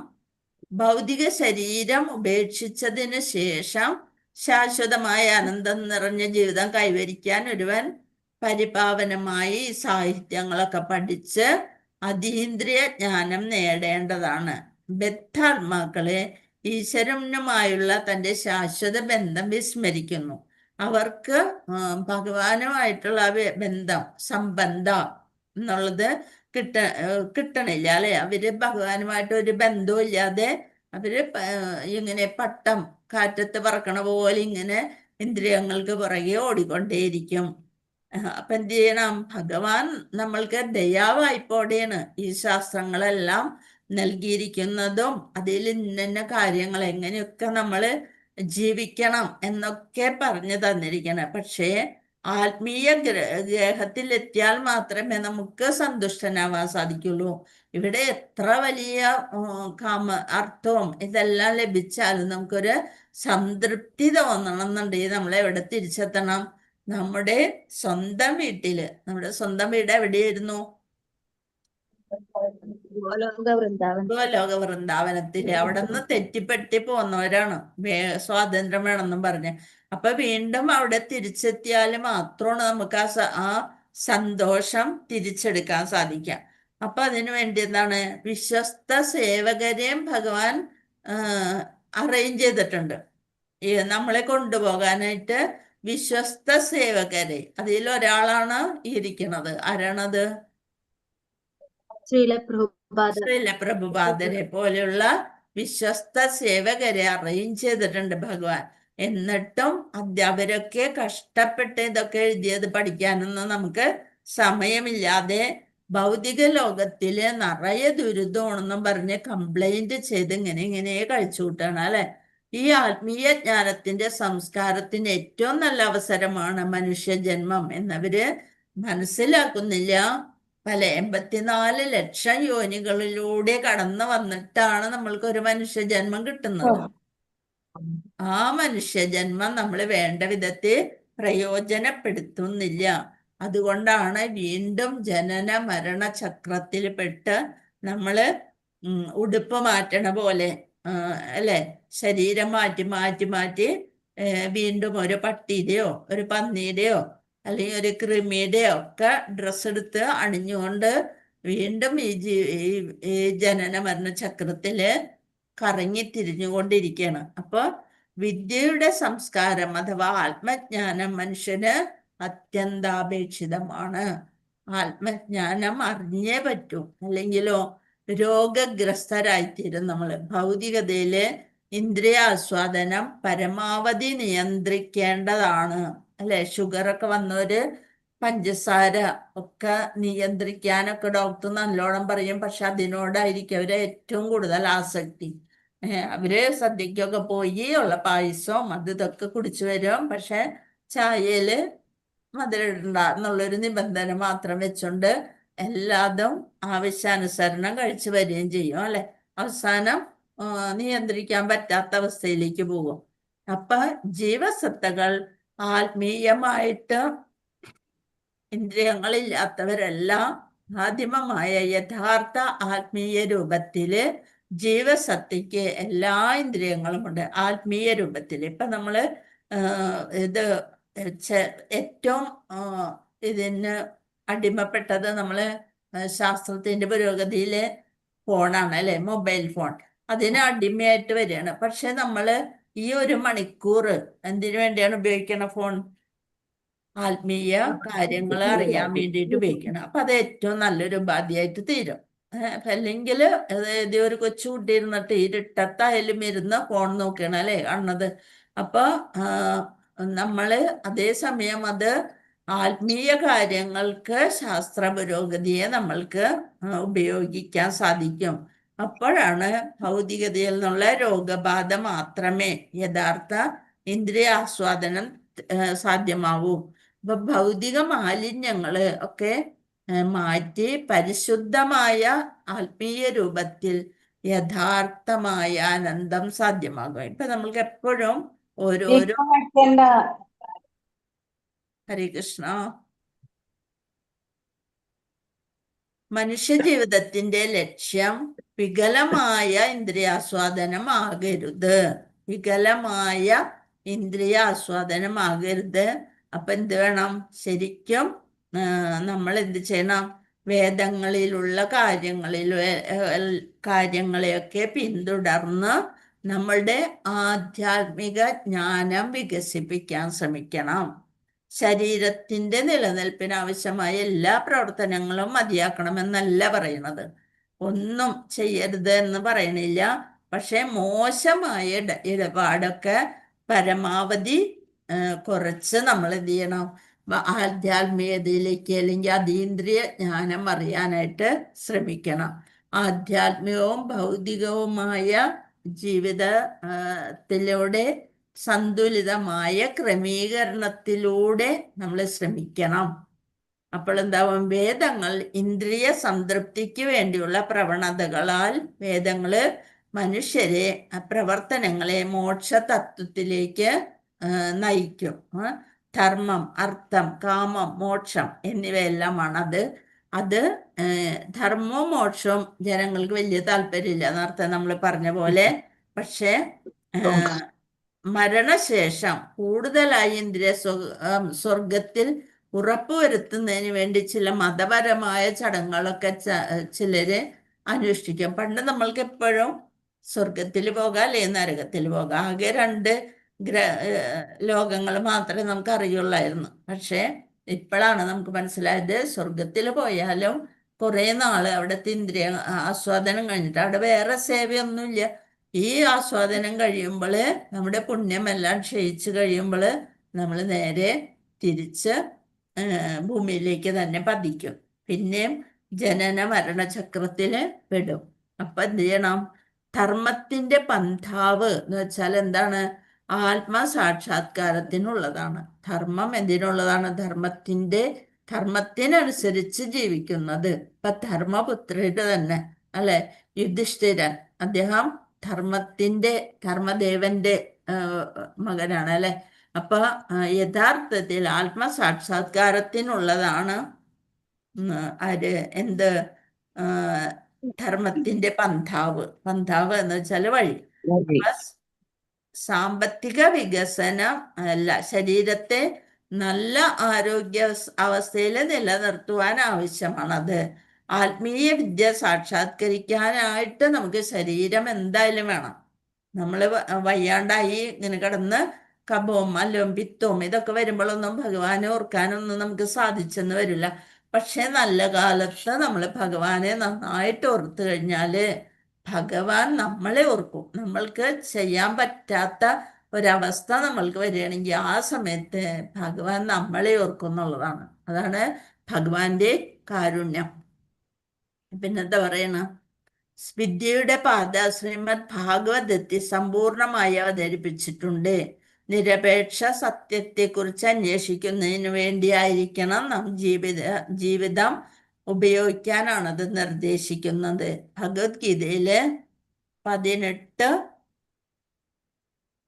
ഭൗതിക ശരീരം ഉപേക്ഷിച്ചതിന് ശേഷം ശാശ്വതമായ ആനന്ദം നിറഞ്ഞ ജീവിതം കൈവരിക്കാൻ ഒരുവൻ പരിപാവനമായി സാഹിത്യങ്ങളൊക്കെ പഠിച്ച് അതീന്ദ്രിയ ജ്ഞാനം നേടേണ്ടതാണ്. ബദ്ധാത്മാക്കളെ ഈശ്വരനുമായുള്ള തൻ്റെ ശാശ്വത ബന്ധം വിസ്മരിക്കുന്നു. അവർക്ക് ഭഗവാനുമായിട്ടുള്ള ബന്ധം, സംബന്ധം എന്നുള്ളത് കിട്ടണില്ല അല്ലെ. അവര് ഭഗവാനുമായിട്ട് ഒരു ബന്ധവും ഇല്ലാതെ അവര് ഇങ്ങനെ പട്ടം കാറ്റത്ത് പറക്കണ പോലെ ഇങ്ങനെ ഇന്ദ്രിയങ്ങൾക്ക് പുറകെ ഓടിക്കൊണ്ടേയിരിക്കും. അപ്പൊ എന്ത് ചെയ്യണം? ഭഗവാൻ നമ്മൾക്ക് ദയാവായ്പോടെയാണ് ഈ ശാസ്ത്രങ്ങളെല്ലാം നൽകിയിരിക്കുന്നതും അതിൽ ഇന്ന കാര്യങ്ങൾ എങ്ങനെയൊക്കെ നമ്മൾ ജീവിക്കണം എന്നൊക്കെ പറഞ്ഞു തന്നിരിക്കണം. പക്ഷേ ആത്മീയ ഗ്രഹത്തിൽ എത്തിയാൽ മാത്രമേ നമുക്ക് സന്തുഷ്ടനാവാൻ സാധിക്കുള്ളൂ. ഇവിടെ എത്ര വലിയ അർത്ഥവും ഇതെല്ലാം ലഭിച്ചാലും നമുക്കൊരു സംതൃപ്തി തോന്നണം എന്നുണ്ടെങ്കിൽ നമ്മൾ എവിടെ തിരിച്ചെത്തണം? നമ്മുടെ സ്വന്തം വീട്ടില്. നമ്മുടെ സ്വന്തം വീട് എവിടെയായിരുന്നു? ഗോലോക വൃന്ദാവനത്തില്. അവിടെ നിന്ന് തെറ്റിപ്പറ്റി പോന്നവരാണ് സ്വാതന്ത്ര്യം വേണമെന്നും പറഞ്ഞ്. അപ്പൊ വീണ്ടും അവിടെ തിരിച്ചെത്തിയാൽ മാത്രമാണ് നമുക്ക് ആ സന്തോഷം തിരിച്ചെടുക്കാൻ സാധിക്കുക. അപ്പൊ അതിനു വേണ്ടി എന്താണ്? വിശ്വസ്ത സേവകരെയും ഭഗവാൻ അറേഞ്ച് ചെയ്തിട്ടുണ്ട്. നമ്മളെ കൊണ്ടുപോകാനായിട്ട് വിശ്വസ്ത സേവകരെ, അതിലൊരാളാണ് ഇരിക്കുന്നത്. ആരാണത്? ശ്രീല പ്രഭുപാദ ശ്രീല പ്രഭുപാദരെ പോലെയുള്ള വിശ്വസ്ത സേവകരെ അറേഞ്ച് ചെയ്തിട്ടുണ്ട് ഭഗവാൻ. എന്നിട്ടും അധ്യാപകരൊക്കെ കഷ്ടപ്പെട്ട് ഇതൊക്കെ എഴുതിയത് പഠിക്കാനൊന്നും നമുക്ക് സമയമില്ലാതെ ഭൗതിക ലോകത്തില് നിറയെ ദുരിതമാണെന്നും പറഞ്ഞ് കംപ്ലൈന്റ് ചെയ്ത് ഇങ്ങനെ കഴിച്ചു കൂട്ടാണ് അല്ലെ. ഈ ആത്മീയ ജ്ഞാനത്തിന്റെ സംസ്കാരത്തിന് ഏറ്റവും നല്ല അവസരമാണ് മനുഷ്യജന്മം എന്നവര് മനസ്സിലാക്കുന്നില്ല. പല 84 ലക്ഷം യോനികളിലൂടെ കടന്നു വന്നിട്ടാണ് നമ്മൾക്ക് ഒരു മനുഷ്യജന്മം കിട്ടുന്നത്. ആ മനുഷ്യജന്മം നമ്മൾ വേണ്ട വിധത്തിൽ പ്രയോജനപ്പെടുത്തുന്നില്ല. അതുകൊണ്ടാണ് വീണ്ടും ജനന മരണ ചക്രത്തിൽ പെട്ട് നമ്മള് ഉടുപ്പ് മാറ്റണ പോലെ അല്ലെ, ശരീരം മാറ്റി വീണ്ടും ഒരു പട്ടിയുടെയോ ഒരു പന്നിയുടെയോ അല്ലെങ്കിൽ ഒരു കൃമിയുടെയോ ഒക്കെ ഡ്രസ്സ് എടുത്ത് അണിഞ്ഞുകൊണ്ട് വീണ്ടും ഈ ജനന മരണ ചക്രത്തില് കറങ്ങി തിരിഞ്ഞുകൊണ്ടിരിക്കുകയാണ്. അപ്പൊ വിദ്യയുടെ സംസ്കാരം അഥവാ ആത്മജ്ഞാനം മനുഷ്യന് അത്യന്താപേക്ഷിതമാണ്. ആത്മജ്ഞാനം അറിഞ്ഞേ പറ്റൂ, അല്ലെങ്കിലോ രോഗഗ്രസ്തരായിത്തീരും നമ്മള്. ഭൗതികതയില് ഇന്ദ്രിയാസ്വാദനം പരമാവധി നിയന്ത്രിക്കേണ്ടതാണ് അല്ലെ. ഷുഗറൊക്കെ വന്നവര് പഞ്ചസാര ഒക്കെ നിയന്ത്രിക്കാനൊക്കെ ഡോക്ടർ നല്ലോണം പറയും. പക്ഷെ അതിനോടായിരിക്കും അവര് ഏറ്റവും കൂടുതൽ ആസക്തി. അവര് സദ്യക്കൊക്കെ പോയി ഉള്ള പായസവും അത് ഇതൊക്കെ കുടിച്ചു വരും. പക്ഷെ ചായയില് മധുരം ഇടണ്ട എന്നുള്ളൊരു നിബന്ധന മാത്രം വെച്ചുകൊണ്ട് എല്ലാതും ആവശ്യാനുസരണം കഴിച്ചു വരികയും ചെയ്യും അല്ലെ. അവസാനം നിയന്ത്രിക്കാൻ പറ്റാത്ത അവസ്ഥയിലേക്ക് പോകും. അപ്പൊ ജീവസത്തകൾ ആത്മീയമായിട്ട് ഇന്ദ്രിയങ്ങളില്ലാത്തവരെല്ലാം ആദിമമായ യഥാർത്ഥ ആത്മീയ രൂപത്തില് ജീവസത്തയ്ക്ക് എല്ലാ ഇന്ദ്രിയങ്ങളുമുണ്ട് ആത്മീയ രൂപത്തില്. ഇപ്പൊ നമ്മള് ഇത് ഏറ്റവും ഇതിന് അടിമപ്പെട്ടത് നമ്മള് ശാസ്ത്രത്തിന്റെ പുരോഗതിയിലെ ഫോണാണ് അല്ലെ, മൊബൈൽ ഫോൺ. അതിന് അടിമയായിട്ട് വരികയാണ്. പക്ഷെ നമ്മള് ഈ 1 മണിക്കൂർ എന്തിനു വേണ്ടിയാണ് ഉപയോഗിക്കണ ഫോൺ? ആത്മീയ കാര്യങ്ങൾ അറിയാൻ വേണ്ടിയിട്ട് ഉപയോഗിക്കണം. അപ്പൊ അത് ഏറ്റവും നല്ലൊരു ഉപാധിയായിട്ട് തീരും. അല്ലെങ്കിൽ അതായത് ഒരു കൊച്ചുകുട്ടി ഇരുന്നിട്ട് ഇരുട്ടത്തായാലും ഇരുന്ന് ഫോൺ നോക്കണം അല്ലെ കാണുന്നത്. അപ്പൊ നമ്മള് അതേസമയം അത് ആത്മീയ കാര്യങ്ങൾക്ക് ശാസ്ത്ര പുരോഗതിയെ നമ്മൾക്ക് ഉപയോഗിക്കാൻ സാധിക്കും. അപ്പോഴാണ് ഭൗതികതയിൽ നിന്നുള്ള രോഗബാധ മാത്രമേ യഥാർത്ഥ ഇന്ദ്രിയാസ്വാദനം സാധ്യമാവൂ. അപ്പൊ ഭൗതിക മാലിന്യങ്ങള് ഒക്കെ മാറ്റി പരിശുദ്ധമായ ആത്മീയ രൂപത്തിൽ യഥാർത്ഥമായ ആനന്ദം സാധ്യമാകും. ഇപ്പൊ നമ്മൾക്ക് എപ്പോഴും ഓരോരോ ഹരേ കൃഷ്ണ. മനുഷ്യ ജീവിതത്തിന്റെ ലക്ഷ്യം വികലമായ ഇന്ദ്രിയാസ്വാദനം ആകരുത്. വികലമായ ഇന്ദ്രിയാസ്വാദനം ആകരുത്. അപ്പൊ എന്ത് വേണം? ശരിക്കും നമ്മൾ എന്ത് ചെയ്യണം? വേദങ്ങളിലുള്ള കാര്യങ്ങളെയൊക്കെ പിന്തുടർന്ന് നമ്മളുടെ ആധ്യാത്മിക ജ്ഞാനം വികസിപ്പിക്കാൻ ശ്രമിക്കണം. ശരീരത്തിന്റെ നിലനിൽപ്പിന് ആവശ്യമായ എല്ലാ പ്രവർത്തനങ്ങളും മതിയാക്കണമെന്നല്ല പറയണത്. ഒന്നും ചെയ്യരുത് എന്ന് പറയണില്ല. പക്ഷെ മോശമായ ഇടപാടൊക്കെ പരമാവധി കുറച്ച് നമ്മൾ എന്ത് ചെയ്യണം? ആധ്യാത്മികതയിലേക്ക് അല്ലെങ്കിൽ അതീന്ദ്രിയ ജ്ഞാനം അറിയാനായിട്ട് ശ്രമിക്കണം. ആധ്യാത്മികവും ഭൗതികവുമായ ജീവിതത്തിലൂടെ സന്തുലിതമായ ക്രമീകരണത്തിലൂടെ നമ്മൾ ശ്രമിക്കണം. അപ്പോൾ എന്താവും? വേദങ്ങൾ ഇന്ദ്രിയ സംതൃപ്തിക്ക് വേണ്ടിയുള്ള പ്രവണതകളാൽ വേദങ്ങള് മനുഷ്യരെ പ്രവർത്തനങ്ങളെ മോക്ഷ തത്വത്തിലേക്ക് നയിക്കും. ധർമ്മം, അർത്ഥം, കാമം, മോക്ഷം എന്നിവയെല്ലാമാണ് അത് ധർമ്മവും മോക്ഷവും ജനങ്ങൾക്ക് വലിയ താല്പര്യമില്ല എന്നർത്ഥം നമ്മൾ പറഞ്ഞ പോലെ. പക്ഷെ മരണശേഷം കൂടുതലായി ഇന്ദ്രിയ സ്വർഗത്തിൽ ഉറപ്പുവരുത്തുന്നതിന് വേണ്ടി ചില മതപരമായ ചടങ്ങുകളൊക്കെ ചിലര് അനുഷ്ഠിക്കും. പണ്ട് നമ്മൾക്ക് എപ്പോഴും സ്വർഗത്തിൽ പോകാം അല്ലെങ്കിൽ നരകത്തിൽ പോകാം. ആകെ 2 ലോകങ്ങൾ മാത്രമേ നമുക്ക് അറിയുള്ളായിരുന്നു. പക്ഷേ ഇപ്പോഴാണ് നമുക്ക് മനസ്സിലായത് സ്വർഗത്തിൽ പോയാലും കുറേ നാള് അവിടുത്തെ ഇന്ദ്രിയ ആസ്വാദനം കഴിഞ്ഞിട്ട് അവിടെ വേറെ സേവയൊന്നുമില്ല. ഈ ആസ്വാദനം കഴിയുമ്പോൾ നമ്മുടെ പുണ്യമെല്ലാം ക്ഷയിച്ച് കഴിയുമ്പോൾ നമ്മൾ നേരെ തിരിച്ച് ഭൂമിയിലേക്ക് തന്നെ പതിക്കും. പിന്നെയും ജനന മരണചക്രത്തിൽ പെടും. അപ്പൊ എന്ത് ചെയ്യണം? ധർമ്മത്തിന്റെ പന്ഥാവ് എന്ന് വെച്ചാൽ എന്താണ്? ആത്മസാക്ഷാത്കാരത്തിനുള്ളതാണ്. ധർമ്മം എന്തിനുള്ളതാണ്? ധർമ്മത്തിനനുസരിച്ച് ജീവിക്കുന്നത്. ഇപ്പൊ ധർമ്മപുത്രയുടെ തന്നെ അല്ലെ യുധിഷ്ഠിരൻ, അദ്ദേഹം ധർമ്മദേവന്റെ മകനാണ് അല്ലെ. അപ്പൊ യഥാർത്ഥത്തിൽ ആത്മസാക്ഷാത്കാരത്തിനുള്ളതാണ് എന്ത്? ധർമ്മത്തിന്റെ പന്ഥാവ് എന്ന് വെച്ചാൽ വഴി. സാമ്പത്തിക വികസനം അല്ല, ശരീരത്തെ നല്ല ആരോഗ്യ അവസ്ഥയിൽ നിലനിർത്തുവാൻ ആവശ്യമാണത്. ആത്മീയ വിദ്യ സാക്ഷാത്കരിക്കാനായിട്ട് നമുക്ക് ശരീരം എന്തായാലും വേണം. നമ്മൾ വയ്യാണ്ടായി ഇങ്ങനെ കിടന്ന് കഫവും മലവും പിത്തവും ഇതൊക്കെ വരുമ്പോഴൊന്നും ഭഗവാനെ ഓർക്കാനൊന്നും നമുക്ക് സാധിച്ചെന്ന് വരില്ല. പക്ഷെ നല്ല കാലത്ത് നമ്മൾ ഭഗവാനെ നന്നായിട്ട് ഓർത്തു കഴിഞ്ഞാല് ഭഗവാൻ നമ്മളെ ഓർക്കും. നമ്മൾക്ക് ചെയ്യാൻ പറ്റാത്ത ഒരവസ്ഥ നമ്മൾക്ക് വരികയാണെങ്കിൽ ആ സമയത്ത് ഭഗവാൻ നമ്മളെ ഓർക്കും എന്നുള്ളതാണ്. അതാണ് ഭഗവാന്റെ കാരുണ്യം. പിന്നെന്താ പറയണ? വിദ്യയുടെ പാത ശ്രീമദ് ഭാഗവതത്തിൽ സമ്പൂർണമായി അവതരിപ്പിച്ചിട്ടുണ്ട്. നിരപേക്ഷ സത്യത്തെക്കുറിച്ച് അന്വേഷിക്കുന്നതിന് വേണ്ടിയായിരിക്കണം നാം ജീവിതം ഉപയോഗിക്കാനാണത് നിർദ്ദേശിക്കുന്നത്. ഭഗവത്ഗീതയില് 18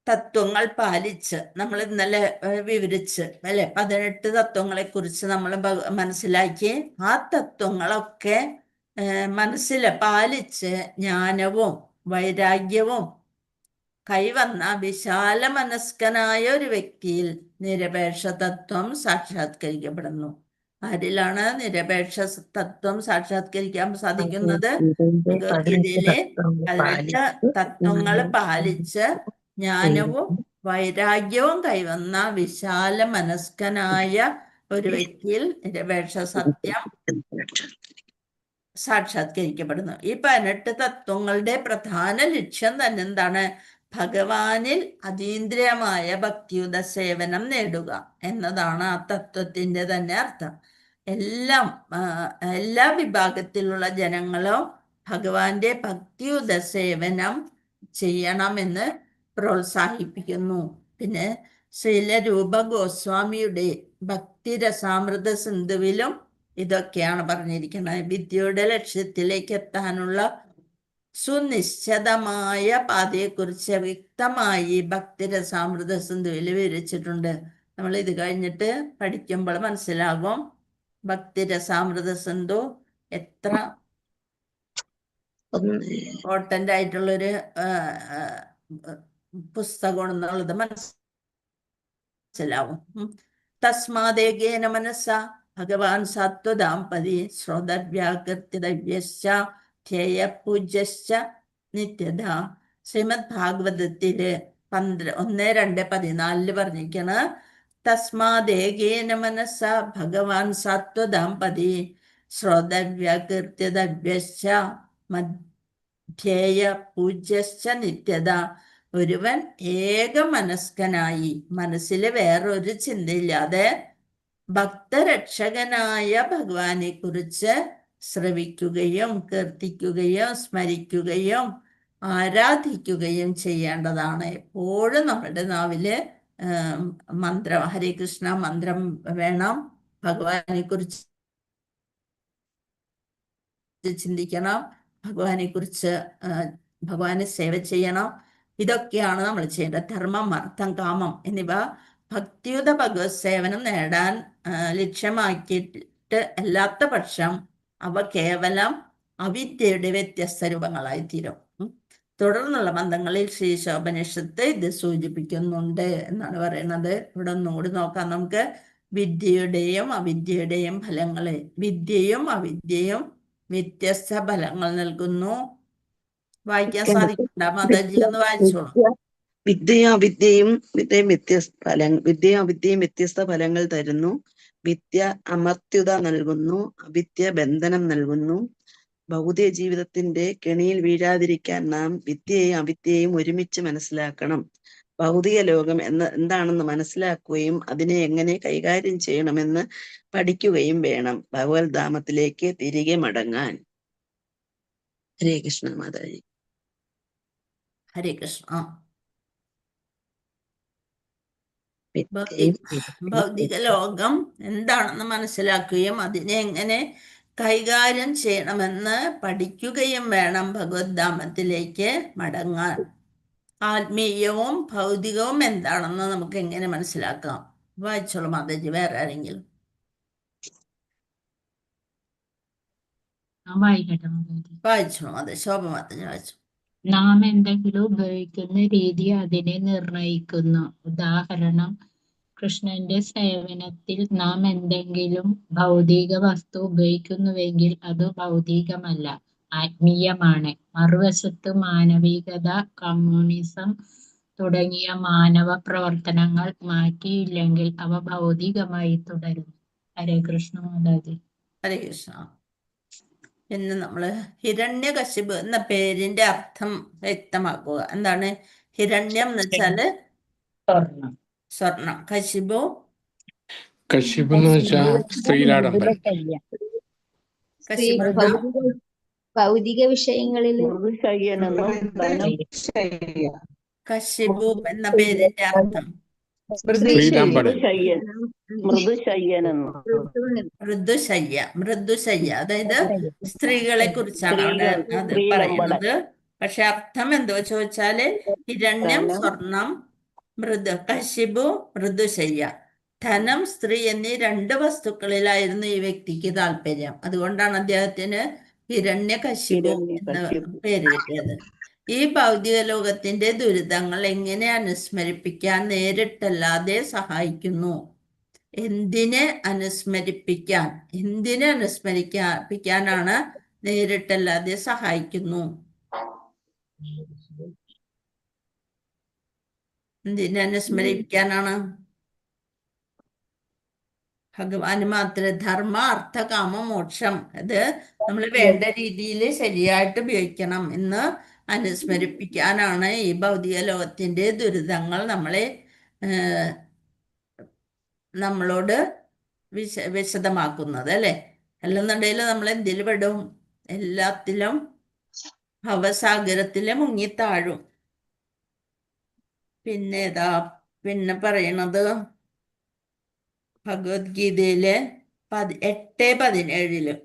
തത്വങ്ങൾ പാലിച്ച് നമ്മൾ ഇന്നലെ വിവരിച്ച് അല്ലെ, 18 തത്വങ്ങളെ കുറിച്ച് നമ്മൾ മനസ്സിലാക്കി. ആ തത്വങ്ങളൊക്കെ പാലിച്ച് ജ്ഞാനവും വൈരാഗ്യവും കൈവന്ന വിശാല മനസ്കനായ ഒരു വ്യക്തിയിൽ നിരപേക്ഷ തത്വം സാക്ഷാത്കരിക്കപ്പെടുന്നു. ആരിലാണ് നിരപേക്ഷ തത്വം സാക്ഷാത്കരിക്കാൻ സാധിക്കുന്നത്? ഭഗവത്ഗീതയിലെ 18 തത്വങ്ങൾ പാലിച്ച് ജ്ഞാനവും വൈരാഗ്യവും കൈവന്ന വിശാല മനസ്കനായ ഒരു വ്യക്തിയിൽ നിരപേക്ഷ സത്യം സാക്ഷാത്കരിക്കപ്പെടുന്നു. ഈ 18 തത്വങ്ങളുടെ പ്രധാന ലക്ഷ്യം തന്നെ എന്താണ്? ഭഗവാനിൽ അതീന്ദ്രിയമായ ഭക്തിയുത സേവനം നേടുക എന്നതാണ് ആ തത്വത്തിന്റെ തന്നെ അർത്ഥം. എല്ലാ വിഭാഗത്തിലുള്ള ജനങ്ങളും ഭഗവാന്റെ ഭക്തിയുത സേവനം ചെയ്യണമെന്ന് പ്രോത്സാഹിപ്പിക്കുന്നു. പിന്നെ ശ്രീലരൂപ ഗോസ്വാമിയുടെ ഭക്തിരസാമൃത സിന്ധുവിലും ഇതൊക്കെയാണ് പറഞ്ഞിരിക്കുന്നത്. വിദ്യയുടെ ലക്ഷ്യത്തിലേക്ക് എത്താനുള്ള സുനിശ്ചിതമായ പാതയെക്കുറിച്ച് വ്യക്തമായി ഭക്തിരസാമൃത സിന്ധുവിൽ വിവരിച്ചിട്ടുണ്ട്. നമ്മൾ ഇത് കഴിഞ്ഞിട്ട് പഠിക്കുമ്പോൾ മനസ്സിലാകും ഭക്തിരസാമൃത സിന്ധു എത്ര ഇമ്പോർട്ടൻ്റ് ആയിട്ടുള്ളൊരു പുസ്തകം എന്നുള്ളത് മനസ്സിലാവും. തസ്മാദേകേന മനസ്സ ഭഗവാൻ സത്വദാംപതി ശ്രോതവ്യാകൃത്യദവ്യശ്ച ധ്യേയ പൂജ്യശ്ച നിത്യത. ശ്രീമദ് ഭാഗവതത്തില് 1:2-14 പറഞ്ഞിരിക്കണ തസ്മാദേകേന മനസ്സ ഭഗവാൻ സത്വദാംപതി ശ്രോതവ്യാകൃത്യദവ്യശ്ച ധ്യേയ പൂജ്യശ്ച നിത്യത. ഒരുവൻ ഏകമനസ്കനായി മനസ്സിൽ വേറൊരു ചിന്തയില്ലാതെ ഭക്തരക്ഷകനായ ഭഗവാനെ കുറിച്ച് ശ്രവിക്കുകയും കീർത്തിക്കുകയും സ്മരിക്കുകയും ആരാധിക്കുകയും ചെയ്യേണ്ടതാണ്. എപ്പോഴും നമ്മുടെ നാവില് മന്ത്രം ഹരേ കൃഷ്ണ മന്ത്രം വേണം. ഭഗവാനെ കുറിച്ച് ചിന്തിക്കണം, ഭഗവാനെ സേവ ചെയ്യണം. ഇതൊക്കെയാണ് നമ്മൾ ചെയ്യേണ്ടത്. ധർമ്മം, അർത്ഥം, കാമം എന്നിവ ഭക്തിയുത ഭഗവത് സേവനം നേടാൻ ലക്ഷ്യമാക്കിയിട്ട് അല്ലാത്ത പക്ഷം അവ കേവലം അവിദ്യയുടെ വ്യത്യസ്ത രൂപങ്ങളായി തീരും. തുടർന്നുള്ള മന്ത്രങ്ങളിൽ ശ്രീ ശോഭനിഷത്ത് ഇത് സൂചിപ്പിക്കുന്നുണ്ട് എന്നാണ് പറയുന്നത്. ഇവിടെ ഒന്നുകൂടി നോക്കാം നമുക്ക്. വിദ്യയുടെയും അവിദ്യയുടെയും ഫലങ്ങളെ. വിദ്യയും അവിദ്യയും വ്യത്യസ്ത ഫലങ്ങൾ നൽകുന്നു. വായിക്കാൻ സാധിക്കണ്ട? മാതാജി ഒന്ന് വായിച്ചോളൂ. വിദ്യയും വ്യത്യസ്ത ഫലങ്ങൾ തരുന്നു. വിദ്യ അമർത്യത നൽകുന്നു, അവിദ്യ ബന്ധനം നൽകുന്നു. ഭൗതിക ജീവിതത്തിന്റെ കെണിയിൽ വീഴാതിരിക്കാൻ നാം വിദ്യയെയും അവിദ്യയെയും ഒരുമിച്ച് മനസ്സിലാക്കണം. ഭൗതിക ലോകം എന്താണെന്ന് മനസ്സിലാക്കുകയും അതിനെ എങ്ങനെ കൈകാര്യം ചെയ്യണമെന്ന് പഠിക്കുകയും വേണം ഭഗവത്ധാമത്തിലേക്ക് തിരികെ മടങ്ങാൻ. ഹരേ കൃഷ്ണ മാതാജി. ഹരേ കൃഷ്ണ. ഭൗതിക ലോകം എന്താണെന്ന് മനസ്സിലാക്കുകയും അതിനെ എങ്ങനെ കൈകാര്യം ചെയ്യണമെന്ന് പഠിക്കുകയും വേണം ഭഗവത്ധാമത്തിലേക്ക് മടങ്ങാൻ. ആത്മീയവും ഭൗതികവും എന്താണെന്ന് നമുക്ക് എങ്ങനെ മനസ്സിലാക്കാം? വായിച്ചോളൂ മാതാജി. വേറെ ആരെങ്കിലും? വായിച്ചോളൂ മാതാജി. ശോഭ മാതാജി വായിച്ചു. നാം എന്തെങ്കിലും ഉപയോഗിക്കുന്ന രീതി അതിനെ നിർണയിക്കുന്നു. ഉദാഹരണം, കൃഷ്ണന്റെ സേവനത്തിൽ നാം എന്തെങ്കിലും ഭൗതിക വസ്തു ഉപയോഗിക്കുന്നുവെങ്കിൽ അത് ഭൗതികമല്ല, ആത്മീയമാണ്. മറുവശത്ത് മാനവികത, കമ്മ്യൂണിസം തുടങ്ങിയ മാനവ പ്രവർത്തനങ്ങൾ മാറ്റിയില്ലെങ്കിൽ അവ ഭൗതികമായി തുടരുന്നു. ഹരേ കൃഷ്ണ മാതാജി. ഹരേ കൃഷ്ണ. ഇന്ന് നമ്മള് ഹിരണ്യകശിപു എന്ന പേരിന്റെ അർത്ഥം വ്യക്തമാക്കുക. എന്താണ് ഹിരണ്യം എന്ന് വെച്ചാല്? സ്വർണം. കശിപു എന്ന് വെച്ചാൽ സ്ത്രീലാഡംബരം. ഭൗതിക വിഷയങ്ങളിൽ കശിപു എന്ന പേരിന്റെ അർത്ഥം മൃദുശയ്യ. അതായത് സ്ത്രീകളെ കുറിച്ചാണ് അവിടെ അത് പറയുന്നത്. പക്ഷെ അർത്ഥം എന്തോ ചോദിച്ചാല് ഹിരണ്യം സ്വർണം, കശിപു മൃദുശയ്യ. ധനം, സ്ത്രീ എന്നീ 2 വസ്തുക്കളിലായിരുന്നു ഈ വ്യക്തിക്ക് താല്പര്യം. അതുകൊണ്ടാണ് അദ്ദേഹത്തിന് ഹിരണ്യകശിപു എന്ന് പേര് കിട്ടിയത്. ഈ ഭൗതിക ലോകത്തിന്റെ ദുരിതങ്ങൾ എങ്ങനെ അനുസ്മരിപ്പിക്കാൻ നേരിട്ടല്ലാതെ സഹായിക്കുന്നു? എന്തിനെ അനുസ്മരിപ്പിക്കാനാണ് നേരിട്ടല്ലാതെ സഹായിക്കുന്നു? എന്തിനെ അനുസ്മരിപ്പിക്കാനാണ്? ഭഗവാന് മാത്രമേ ധർമ്മ, അർത്ഥ, കാമ, മോക്ഷം അത് നമ്മൾ വേണ്ട രീതിയിൽ ശരിയായിട്ട് ഉപയോഗിക്കണം എന്ന് അനുസ്മരിപ്പിക്കാനാണ് ഈ ഭൗതിക ലോകത്തിന്റെ ദുരിതങ്ങൾ നമ്മളോട് വിശദമാക്കുന്നത്, അല്ലെ? അല്ലെന്നുണ്ടെങ്കിൽ നമ്മൾ എന്തിൽ പെടും? എല്ലാത്തിലും ഭവസാഗരത്തില് മുങ്ങിത്താഴും. പിന്നെ പറയണത് ഭഗവത്ഗീതയിലെ 8:17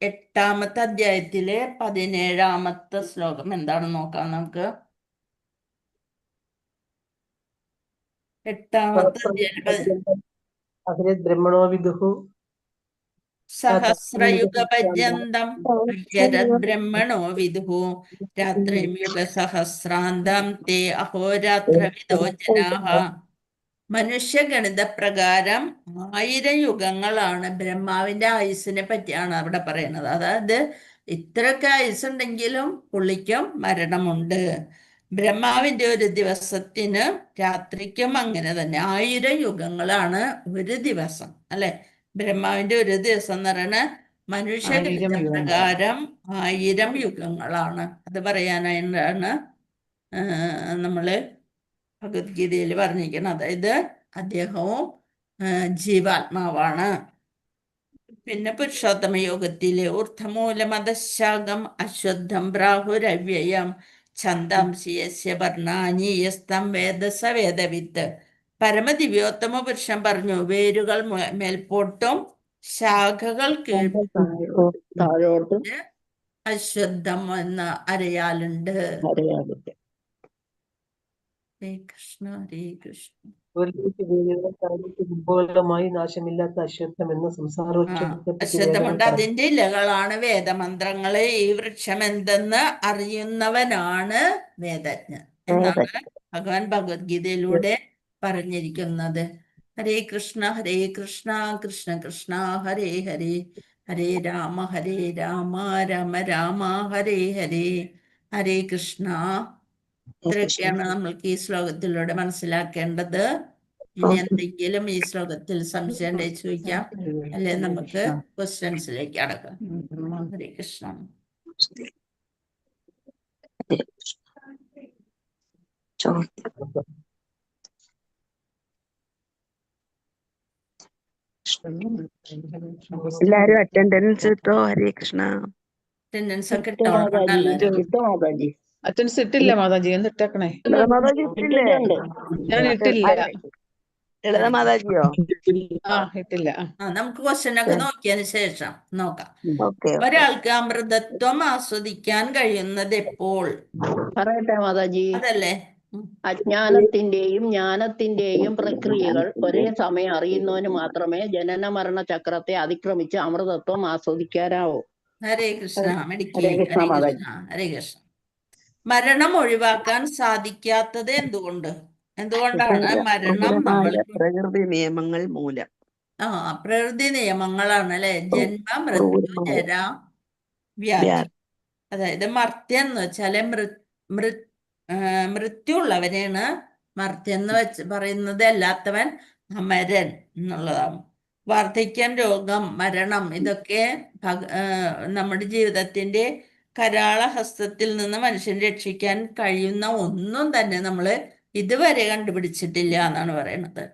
8-ാമത്തെ അധ്യായത്തിലെ 17-ാമത്തെ ശ്ലോകം എന്താണെന്ന് നോക്കാം നമുക്ക്. 8-ാമത്തെ അധ്യായം സഹസ്രയുഗപര്യന്തം ബ്രഹ്മണോ വിദുഃ രാത്രിം യുഗസഹസ്രാന്തം തേ അഹോരാത്രവിദോ ജനാഃ. മനുഷ്യഗണിത പ്രകാരം 1000 യുഗങ്ങളാണ്. ബ്രഹ്മാവിന്റെ ആയുസ്സിനെ പറ്റിയാണ് അവിടെ പറയുന്നത്. അതായത് ഇത്രയൊക്കെ ആയുസ്സുണ്ടെങ്കിലും പുള്ളിക്കും മരണമുണ്ട്. ബ്രഹ്മാവിന്റെ ഒരു ദിവസത്തിന് രാത്രിക്കും അങ്ങനെ തന്നെ 1000 യുഗങ്ങളാണ് ഒരു ദിവസം, അല്ലെ? ബ്രഹ്മാവിന്റെ ഒരു ദിവസം എന്ന് പറയുന്നത് മനുഷ്യഗണിത പ്രകാരം 1000 യുഗങ്ങളാണ്. അത് പറയാനായിട്ടാണ് നമ്മള് ഭഗവത്ഗീതയിൽ പറഞ്ഞിരിക്കണം. അതായത് അദ്ദേഹവും ജീവാത്മാവാണ്. പിന്നെ പുരുഷോത്തമ യോഗത്തിലെ ഊർധമൂലമതശാകം അശ്വത്ഥം പ്രാഹുരവ്യയം ഛന്ദാംസി യസ്യ വർണ്ണാനി യസ്തം വേദസ വേദവിത്ത്. പരമദിവ്യോത്തമ പുരുഷൻ പറഞ്ഞു, വേരുകൾ മേൽപോട്ടും ശാഖകൾ കീഴ്പോട്ടും അശ്വത്ഥം എന്ന് അരയാലുണ്ട്. ഹരേ കൃഷ്ണ ഹരേ കൃഷ്ണ. നാശമില്ലാത്ത അശ്വത്ഥം എന്ന അശ്വത്ഥമുണ്ട്. അതിന്റെ ഇലകളാണ് വേദമന്ത്രങ്ങള്. ഈ വൃക്ഷം എന്തെന്ന് അറിയുന്നവനാണ് വേദജ്ഞൻ എന്നാണ് ഭഗവാൻ ഭഗവത്ഗീതയിലൂടെ പറഞ്ഞിരിക്കുന്നത്. ഹരേ കൃഷ്ണ കൃഷ്ണ കൃഷ്ണ ഹരേ ഹരേ, ഹരേ രാമ രാമ രാമ ഹരേ ഹരേ. ഹരേ കൃഷ്ണ ഇത്രയൊക്കെയാണ് നമ്മൾക്ക് ഈ ശ്ലോകത്തിലൂടെ മനസ്സിലാക്കേണ്ടത്. ഇനി എന്തെങ്കിലും ഈ ശ്ലോകത്തിൽ സംശയം ഉണ്ടെങ്കിൽ ചോദിക്കാം, അല്ലെ നമുക്ക് ക്വസ്റ്റ്യൻസിലേക്ക് അടക്കാം. ഹരേ കൃഷ്ണ. എല്ലാരും അറ്റൻഡൻസ് ഇട്ടോ. ഹരേ കൃഷ്ണ. അറ്റൻഡൻസ് ഒക്കെ ഇട്ടോളാം. അറ്റൻഡൻസ് ഇട്ടില്ല മാതാജി, ഒന്ന് ഇട്ടേക്കണേ. മാതാജി ഇട്ടില്ലേ? ഞാൻ ഇട്ടില്ല. ലളിത മാതാജിയോ? ഇട്ടില്ല. നമുക്ക് ക്വസ്റ്റ്യൻ ഒക്കെ നോക്കിയതിന് ശേഷം നോക്കാം. ഓക്കെ. ഒരാൾക്ക് അമൃതത്വം ആസ്വദിക്കാൻ കഴിയുന്നത് എപ്പോൾ? പറയട്ടെ മാതാജി. അതല്ലേ? അജ്ഞാനത്തിന്റെയും ജ്ഞാനത്തിന്റെയും പ്രക്രിയകൾ ഒരേ സമയം അറിയുന്നവന് മാത്രമേ ജനന മരണ ചക്രത്തെ അതിക്രമിച്ച് അമൃതത്വം ആസ്വദിക്കാനാവൂ. ഹരേ കൃഷ്ണ. ഹരേ കൃഷ്ണ മാതാജി. ഹരേ കൃഷ്ണ. മരണം ഒഴിവാക്കാൻ സാധിക്കാത്തത് എന്തുകൊണ്ട്? എന്തുകൊണ്ടാണ് മരണം? പ്രകൃതി നിയമങ്ങൾ മൂലം. പ്രകൃതി നിയമങ്ങളാണ് അല്ലെ. ജന്മ, മൃത്യു, ജര, വ്യാധി. അതായത് മർത്യം എന്ന് വെച്ചാല് മൃത്യു ഉള്ളവനെയാണ് മർത്യം എന്ന് വെച്ച് പറയുന്നത്. അല്ലാത്തവൻ അമരൻ എന്നുള്ളതാണ്. വാർദ്ധക്യം, രോഗം, മരണം ഇതൊക്കെ നമ്മുടെ ജീവിതത്തിന്റെ കരാളഹസ്തത്തിൽ നിന്ന് മനുഷ്യൻ രക്ഷിക്കാൻ കഴിയുന്ന ഒന്നും തന്നെ നമ്മൾ ഇതുവരെ കണ്ടുപിടിച്ചിട്ടില്ല എന്നാണ് പറയുന്നത്.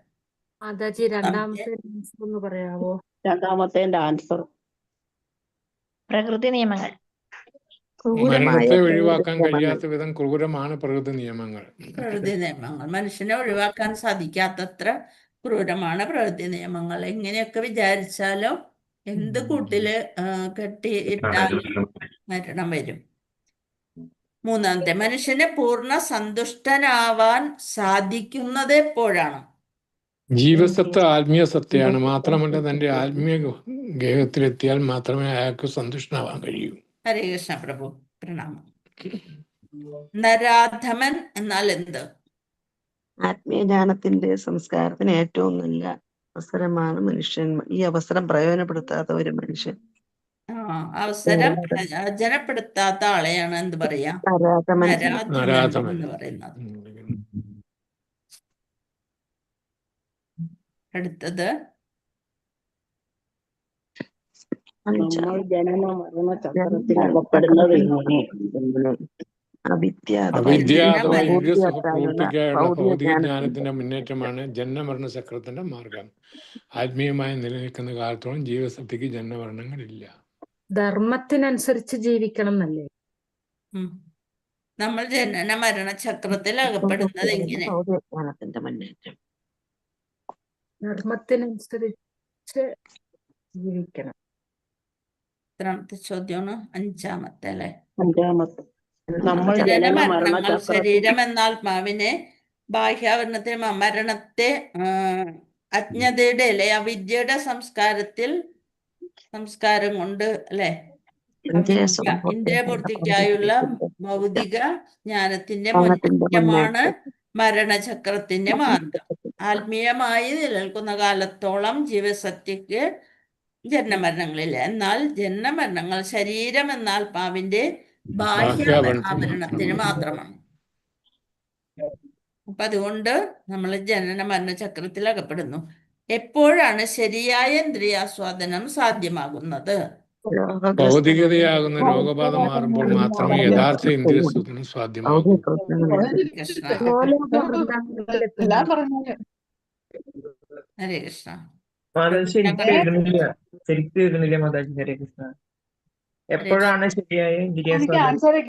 മാതാജി രണ്ടാമത്തെ ആൻസർ ഒന്ന് പറയാവോ? രണ്ടാമത്തെ ആൻസർ പ്രകൃതി നിയമങ്ങൾ. മരണത്തെ ഒഴിവാക്കാൻ കഴിയാത്ത വിധം ക്രൂരമാണ് പ്രകൃതി നിയമങ്ങൾ. പ്രകൃതി നിയമങ്ങൾ മനുഷ്യനെ ഒഴിവാക്കാൻ സാധിക്കാത്തത്ര ക്രൂരമാണ് പ്രകൃതി നിയമങ്ങൾ. എങ്ങനെയൊക്കെ വിചാരിച്ചാലും എന്ത് കൂട്ടില് കെട്ടി ഇട്ടാലും മരണം വരും. മൂന്നാമത്തെ, മനുഷ്യനെ പൂർണ്ണ സന്തുഷ്ടനാവാൻ സാധിക്കുന്നത് എപ്പോഴാണ്? ജീവസത്ത് ആത്മീയ സത്തയാണ്. മാത്രമല്ല തന്റെ ആത്മീയ ഗേഹത്തിലെത്തിയാൽ മാത്രമേ അയാൾക്ക് സന്തുഷ്ടനാവാൻ കഴിയൂ. ഹരേ കൃഷ്ണ പ്രഭു, പ്രണാമം. നരാധമൻ എന്നാൽ എന്ത്? ആത്മീയ ജ്ഞാനത്തിന്റെ സംസ്കാരത്തിന് ഏറ്റവും നല്ല അവസരമാണ് മനുഷ്യൻ. ഈ അവസരം പ്രയോജനപ്പെടുത്താത്ത ഒരു മനുഷ്യൻ, അവസരം പ്രയോജനപ്പെടുത്താത്ത ആളെയാണ് എന്ത് പറയാ? നരാധമൻ എന്ന് പറയുന്നത്. അടുത്തത് നമ്മൾ ജനന മരണ ചക്രത്തിൽ അകപ്പെടുന്നത് എങ്ങനെ? അവിദ്യ അഥവാ ഇന്ദ്രിയസുഖപൂർത്തിക്കായുള്ള ഭൗതിക ജ്ഞാനത്തിന്റെ മുന്നേറ്റമാണ് ജന്മമരണ ചക്രത്തിന്റെ മാർഗം. ആത്മീയമായി നിലനിൽക്കുന്ന കാലത്തോളം ജീവസത്തിക്ക് ജന്മമരണങ്ങളില്ല. ധർമ്മത്തിനനുസരിച്ച് ജീവിക്കണം എന്നല്ലേ? നമ്മൾ ജനന മരണ ചക്രത്തിൽ അകപ്പെടുന്നത് എങ്ങനെ? മുന്നേറ്റം ധർമ്മത്തിനനുസരിച്ച് ജീവിക്കണം. എത്രാമത്തെ ചോദ്യമാണ്? അഞ്ചാമത്തെ അല്ലെ? അഞ്ചാമത്തെ. നമ്മൾ ജനനമരണങ്ങൾ ശരീരം എന്ന ആത്മാവിനെ ബാഹ്യാവരണത്തെ മരണത്തെ അജ്ഞതയുടെ അല്ലെ അവിദ്യയുടെ സംസ്കാരം കൊണ്ട് അല്ലെ ഇന്ദ്രിയപൂർത്തിക്കായുള്ള ഭൗതിക ജ്ഞാനത്തിന്റെ മുന്നേറ്റമാണ് മരണചക്രത്തിന്റെ മാർഗം. ആത്മീയമായി നിലനിൽക്കുന്ന കാലത്തോളം ജീവസത്യക്ക് ജന്മമരണങ്ങളില്ല. എന്നാൽ ജന്മമരണങ്ങൾ ശരീരം എന്ന ആത്മാവിന്റെ ബാഹ്യ ആവരണത്തിന് മാത്രമാണ്. അപ്പൊ അതുകൊണ്ട് നമ്മൾ ജനന മരണ ചക്രത്തിൽ അകപ്പെടുന്നു. എപ്പോഴാണ് ശരിയായ ഇന്ദ്രിയാസ്വാദനം സാധ്യമാകുന്നത്? ഭൗതികതയാകുന്ന രോഗബാധ മാറുമ്പോൾ മാത്രമേ യഥാർത്ഥ ഇന്ദ്രിയസ്വാദനം സാധ്യമാകൂ. ഹരേ കൃഷ്ണ. ശരിക്കും മാതാജി. ഹരേ കൃഷ്ണ. എപ്പോഴാണ് ശരിയായ ഇന്ദ്രിയാസ്വാദനം?